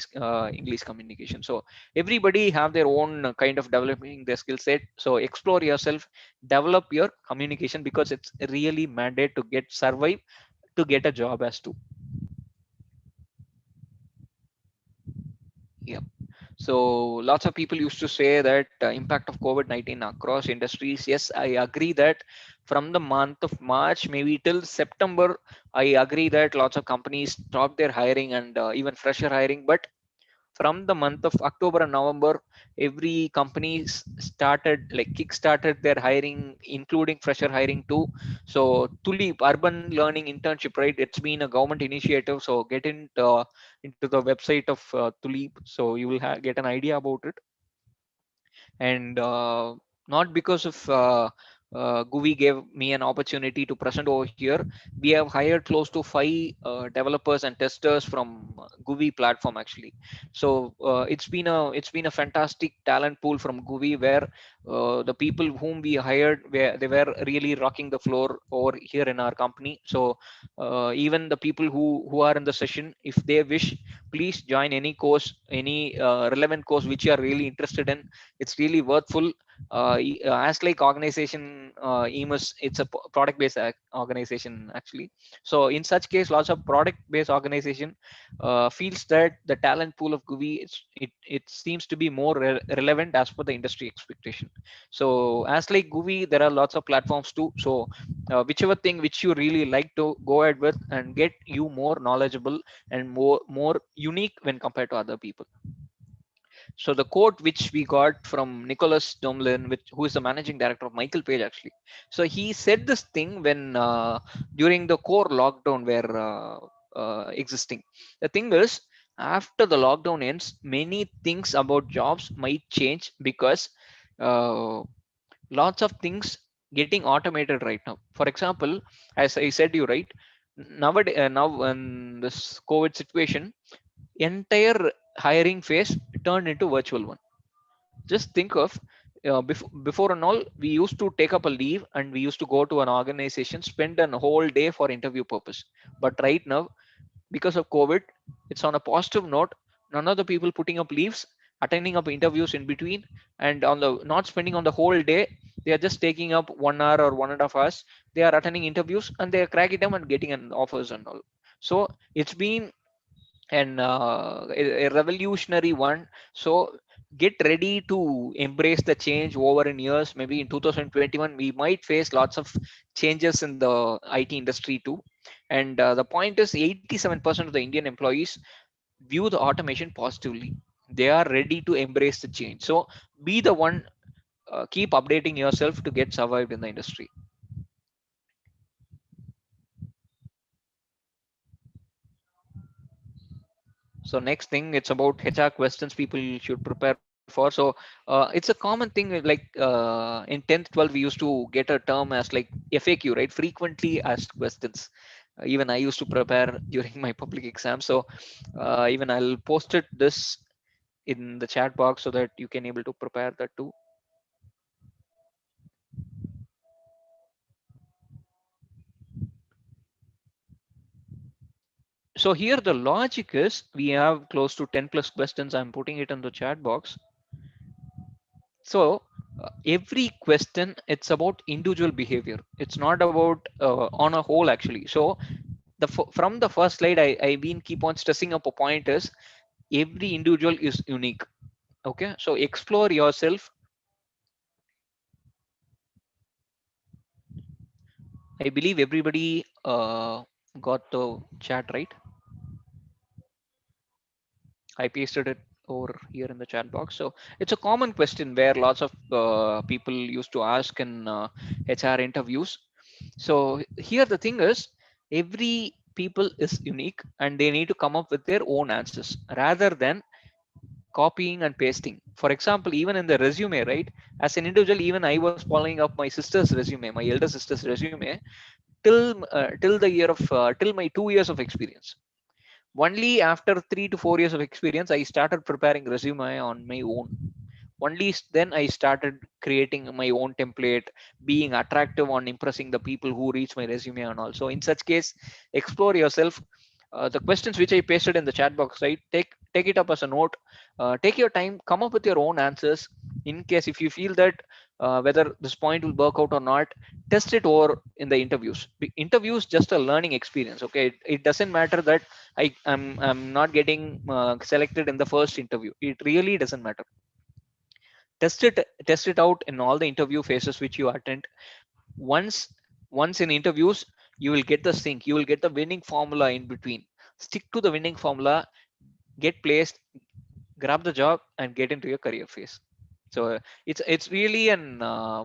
[SPEAKER 2] English communication. So everybody have their own kind of developing their skill set. So explore yourself, develop your communication, because it's really mandate to get survive, to get a job as to. Yeah. So lots of people used to say that impact of COVID-19 across industries. Yes, I agree that from the month of March, maybe till September, I agree that lots of companies stopped their hiring and even fresher hiring. But from the month of October and November, every company started like kick-started their hiring, including fresher hiring too. So Tulip Urban Learning Internship, right? It's been a government initiative. So get into the website of Tulip, so you will get an idea about it. And not because of GUVI gave me an opportunity to present over here. We have hired close to 5 developers and testers from GUVI platform actually. So it's been a fantastic talent pool from GUVI, where the people whom we hired, they were really rocking the floor over here in our company. So even the people who are in the session, if they wish, please join any course, any relevant course which you are really interested in. It's really worthful. As like organization, EMIS, it's a product based organization actually. So in such case, lots of product based organization feels that the talent pool of GUVI, it seems to be more relevant as per the industry expectation. So as like GUVI, there are lots of platforms too. So whichever thing which you really like to go ahead with and get you more knowledgeable and more unique when compared to other people. So the quote which we got from Nicholas Domlin, who is the managing director of Michael Page, actually. So he said this thing when during the core lockdown were existing. The thing is, after the lockdown ends, many things about jobs might change because uh, lots of things getting automated right now. For example, as I said, you right, nowadays, now in this COVID situation, entire hiring phase turned into virtual one. Just think of, before and all, we used to take up a leave and we used to go to an organization, spend a whole day for interview purpose. But right now, because of COVID, it's on a positive note. None of the people putting up leaves, attending up interviews in between, and on the not spending on the whole day. They are just taking up 1 hour or 1.5 hours. They are attending interviews and they are cracking them and getting an offers and all. So it's been a revolutionary one. So get ready to embrace the change over in years. Maybe in 2021 we might face lots of changes in the IT industry too. And the point is, 87% of the Indian employees view the automation positively. They are ready to embrace the change. So be the one, keep updating yourself to get survived in the industry. So next thing, it's about HR questions people should prepare for. So it's a common thing, in 10th 12 we used to get a term as like FAQ, right? Frequently asked questions. Even I used to prepare during my public exam. So even I'll post it this in the chat box so that you can able to prepare that too. So here the logic is, we have close to 10 plus questions. I'm putting it in the chat box. So every question, it's about individual behavior. It's not about on a whole actually. So from the first slide, I been keep on stressing up a point is, every individual is unique. Okay, so explore yourself. I believe everybody got the chat right. I pasted it over here in the chat box. So it's a common question where lots of people used to ask in HR interviews. So here the thing is, every people is unique and they need to come up with their own answers rather than copying and pasting. For example, even in the resume, right? As an individual, even I was following up my sister's resume, my elder sister's resume, till the year of till my 2 years of experience. Only after 3 to 4 years of experience, I started preparing resume on my own. Only then I started creating my own template, being attractive on impressing the people who reach my resume and all. So in such case, explore yourself. The questions which I pasted in the chat box, right? Take it up as a note. Take your time, come up with your own answers. In case if you feel that whether this point will work out or not, test it over in the interviews. Interviews just a learning experience. Okay, it doesn't matter that I'm not getting selected in the first interview. It really doesn't matter. Test it out in all the interview phases which you attend. Once once in interviews, you will get the sync, you will get the winning formula in between. Stick to the winning formula, get placed, grab the job and get into your career phase. So it's really an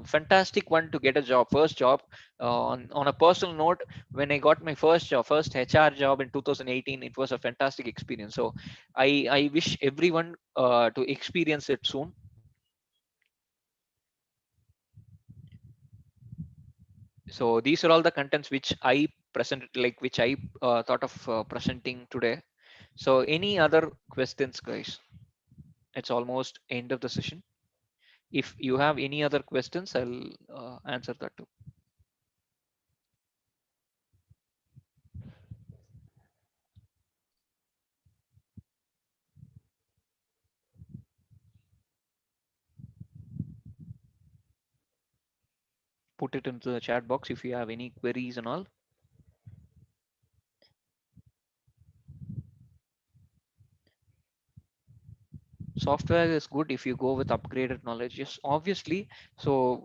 [SPEAKER 2] fantastic one to get a job, first job. On a personal note, when I got my first HR job in 2018, it was a fantastic experience. So I wish everyone to experience it soon. So these are all the contents which I presented, like which I thought of presenting today. So any other questions, guys? It's almost end of the session. If you have any other questions, I'll answer that too. Put it into the chat box if you have any queries and all. Software is good if you go with upgraded knowledge, yes, obviously. So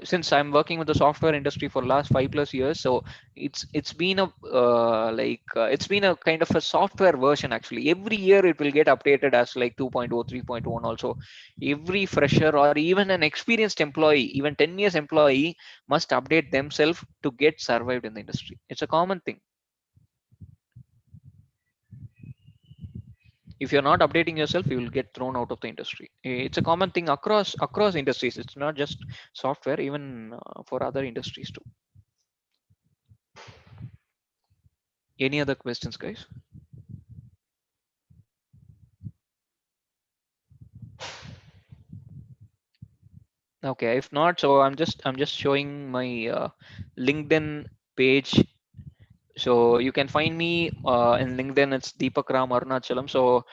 [SPEAKER 2] since I'm working with the software industry for last 5+ years, so it's been a it's been a kind of a software version. Actually every year it will get updated as like 2.0, 3.1. Also every fresher or even an experienced employee, even 10 years employee, must update themselves to get survived in the industry. It's a common thing. If you're not updating yourself, you will get thrown out of the industry. It's a common thing across industries. It's not just software, even for other industries too. Any other questions, guys? Okay, if not, so I'm just showing my LinkedIn page. So you can find me in LinkedIn. It's Deepak Ram Arunachalam. So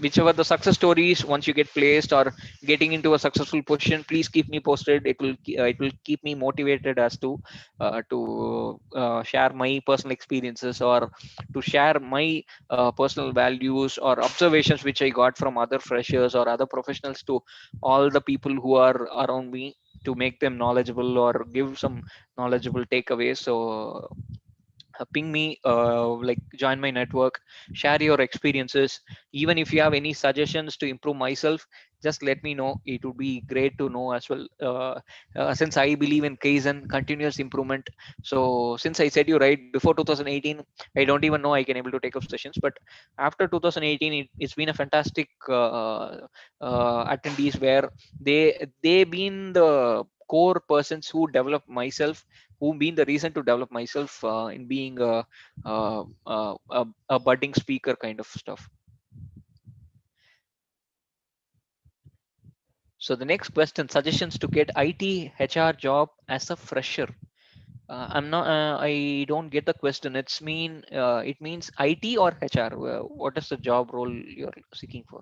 [SPEAKER 2] whichever the success stories, once you get placed or getting into a successful position, please keep me posted. It will keep me motivated as to share my personal experiences, or to share my personal values or observations which I got from other freshers or other professionals to all the people who are around me, to make them knowledgeable or give some knowledgeable takeaways. So ping me, like join my network, share your experiences. Even if you have any suggestions to improve myself, just let me know. It would be great to know as well. Since I believe in kaizen, continuous improvement. So since I said you right before 2018, I don't even know I can able to take up sessions, but after 2018 it's been a fantastic attendees, where they been the core persons who develop myself, who been the reason to develop myself in being a budding speaker kind of stuff. So the next question: suggestions to get IT HR job as a fresher. I'm not. I don't get the question. It means IT or HR. What is the job role you're seeking for?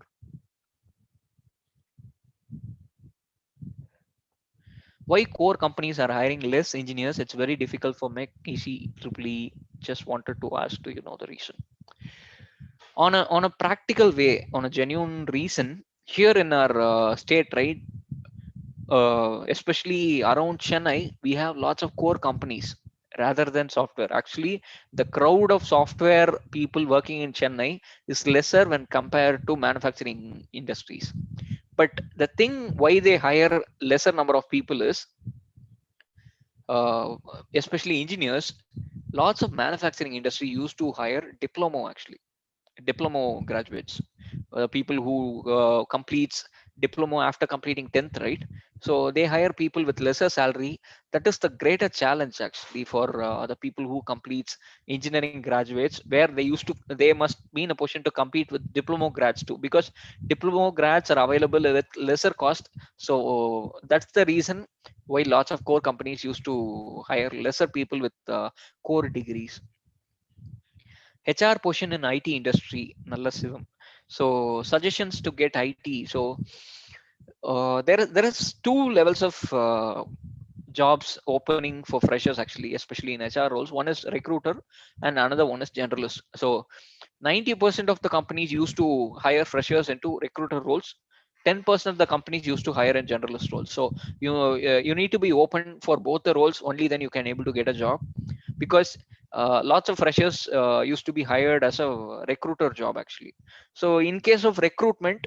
[SPEAKER 2] Why core companies are hiring less engineers? It's very difficult for Mac EC Triple E. Just wanted to ask. Do you know the reason? On a practical way, on a genuine reason, here in our state, right, especially around Chennai, we have lots of core companies rather than software. Actually, the crowd of software people working in Chennai is lesser when compared to manufacturing industries. But the thing why they hire lesser number of people is, uh, especially engineers, lots of manufacturing industry used to hire diploma graduates, people who completes diploma after completing 10th, right? So they hire people with lesser salary. That is the greater challenge actually for the people who completes engineering graduates, where they must be in a position to compete with diploma grads too, because diploma grads are available with lesser cost. So that's the reason why lots of core companies used to hire lesser people with core degrees. HR position in IT industry, Nalla Sivam. So suggestions to get IT. So there is two levels of jobs opening for freshers actually, especially in HR roles. One is recruiter and another one is generalist. So 90% of the companies used to hire freshers into recruiter roles. 10% of the companies used to hire in generalist roles. So you need to be open for both the roles. Only then you can able to get a job, because lots of freshers used to be hired as a recruiter job actually. So in case of recruitment,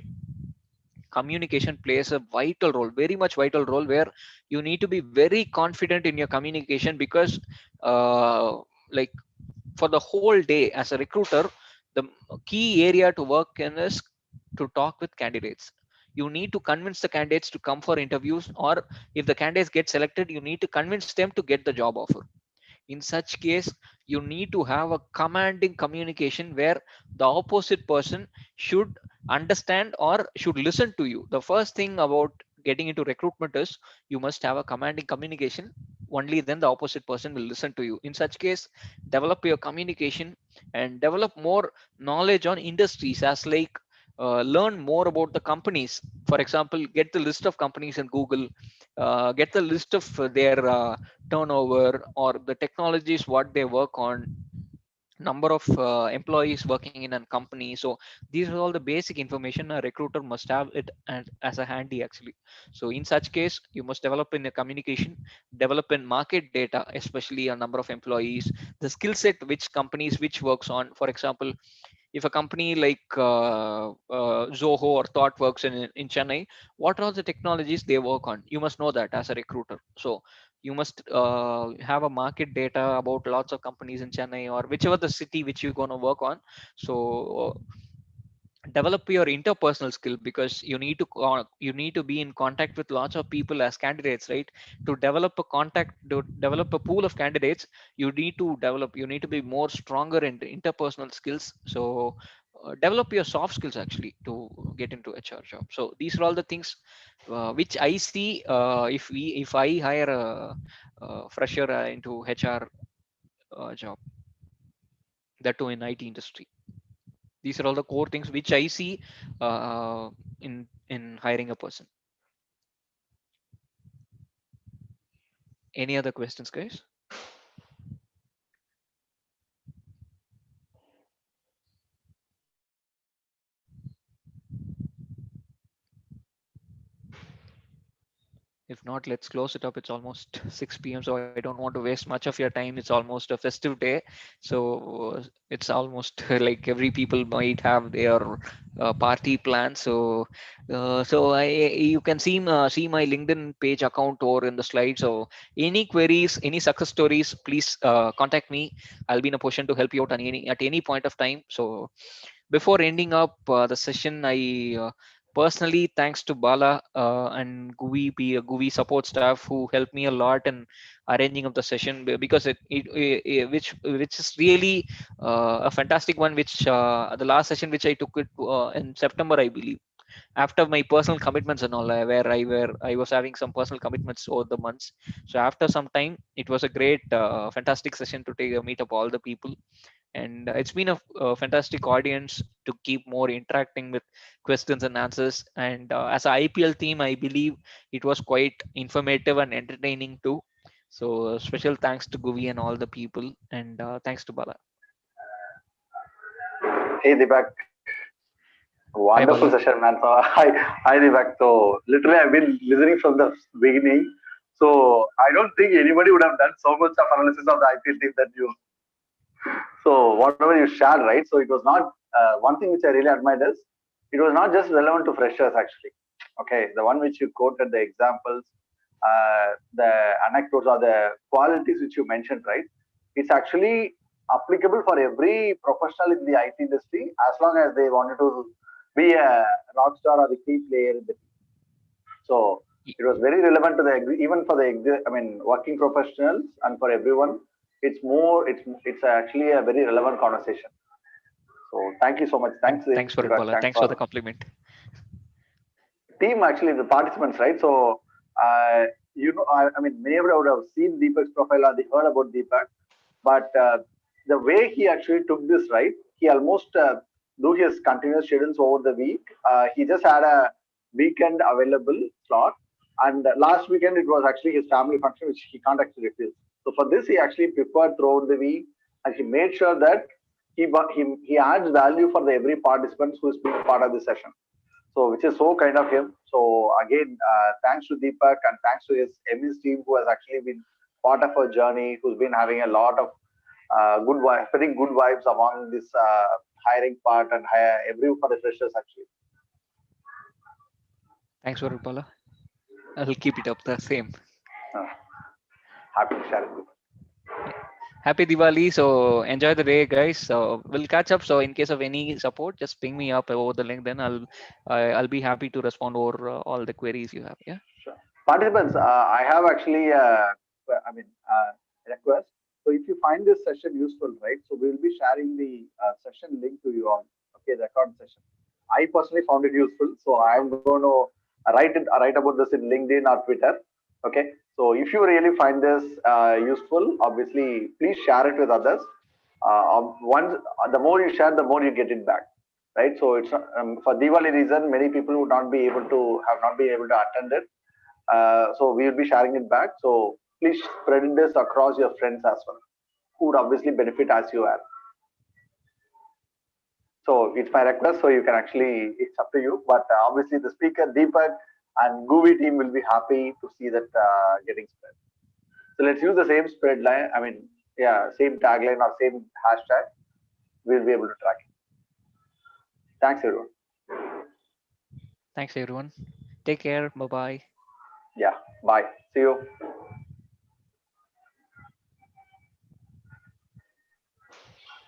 [SPEAKER 2] communication plays a vital role, very much vital role, where you need to be very confident in your communication, because uh, like for the whole day as a recruiter, the key area to work in is to talk with candidates. You need to convince the candidates to come for interviews, or if the candidates get selected, you need to convince them to get the job offer. In such case, you need to have a commanding communication where the opposite person should understand or should listen to you. The first thing about getting into recruitment is you must have a commanding communication. Only then the opposite person will listen to you. In such case, develop your communication and develop more knowledge on industries, as like learn more about the companies. For example, get the list of companies in Google, get the list of their turnover or the technologies what they work on, number of employees working in a company. So these are all the basic information a recruiter must have it and as a handy actually. So in such case, you must develop in a communication, develop in market data, especially a number of employees, the skill set which companies which works on. For example, if a company like Zoho or ThoughtWorks in Chennai, what are the technologies they work on? You must know that as a recruiter. So you must have a market data about lots of companies in Chennai or whichever the city which you're going to work on. So develop your interpersonal skill, because you need to be in contact with lots of people as candidates, right? To develop a contact, to develop a pool of candidates, you need to be more stronger in the interpersonal skills. So develop your soft skills actually to get into HR job. So these are all the things which I see if I hire a fresher into HR job, that too in IT industry. These are all the core things which I see uh, in hiring a person. Any other questions, guys? If not, let's close it up. It's almost 6 p.m., so I don't want to waste much of your time. It's almost a festive day, so it's almost like every people might have their party plan. So you can see my LinkedIn page account or in the slide. So any queries, any success stories, please contact me. I'll be in a position to help you out on any at any point of time. So before ending up the session, I personally thanks to Bala and GUVI support staff who helped me a lot in arranging of the session, because which is really a fantastic one. Which the last session which I took it in September, I believe, after my personal commitments and all, where I was having some personal commitments over the months. So after some time, it was a great, fantastic session to take meet up all the people, and it's been a fantastic audience to keep more interacting with questions and answers. And as a IPL team, I believe it was quite informative and entertaining too. So special thanks to Guvi and all the people, and thanks to Bala.
[SPEAKER 3] Hey Deepak,
[SPEAKER 2] Hi
[SPEAKER 3] wonderful
[SPEAKER 2] Bala.
[SPEAKER 3] session, man. So hi Deepak. So literally, I've been listening from the beginning. So I don't think anybody would have done so much of analysis of the IPL team that you. So whatever you shared, right? So it was not one thing which I really admired is it was not just relevant to freshers actually. Okay, the one which you quoted, the examples, the anecdotes or the qualities which you mentioned, right? It's actually applicable for every professional in the IT industry as long as they wanted to be a rock star or the key player in the team. So
[SPEAKER 2] Y-
[SPEAKER 3] it was very relevant to the even for the working professionals and for everyone. It's actually a very relevant conversation. So thank you so much. Thanks,
[SPEAKER 2] Thanks for it,
[SPEAKER 3] Deepak.
[SPEAKER 2] Bala.
[SPEAKER 3] Thanks
[SPEAKER 2] Thanks for
[SPEAKER 3] for
[SPEAKER 2] the compliment.
[SPEAKER 3] team actually the participants, right? So many of you would have seen Deepak's profile or they heard about Deepak, but the way he actually took this, right? He almost do his continuous schedules over the week. He just had a weekend available slot, and last weekend it was actually his family function, which he can't actually refuse. So for this, he actually prepared throughout the week, and he made sure that he adds value for the every participant who is being part of the session. So, which is so kind of him. So, again, thanks to Deepak and thanks to his EMIS team who has actually been part of our journey, who's been having a lot of spreading good vibes among this hiring part and every for the freshers actually.
[SPEAKER 2] Thanks for it, Bala. I'll keep it up the same.
[SPEAKER 3] Uh, Happy to share it with you.
[SPEAKER 2] Happy Diwali. So enjoy the day, guys. So we'll catch up. So in case of any support, just ping me up over the link. Then I'll be happy to respond over all the queries you have. Yeah.
[SPEAKER 3] Sure. Participants, I have actually, request. So if you find this session useful, right? So we'll be sharing the session link to you all. Okay, the account session. I personally found it useful, so I'm going to write about this in LinkedIn or Twitter. Okay. So if you really find this useful, obviously, please share it with others. Once the more you share, the more you get it back, right? So it's for Diwali reason, many people would not be able to have not been able to attend it. So we will be sharing it back. So please spread this across your friends as well, who would obviously benefit as you are. So it's my request. So you can actually, it's up to you. But obviously the speaker Deepak and GUVI team will be happy to see that getting spread. So let's use the same spread line. I mean, yeah, same tagline or same hashtag. We'll be able to track it. Thanks everyone.
[SPEAKER 2] Thanks everyone. Take care. Bye bye.
[SPEAKER 3] Yeah. Bye. See you.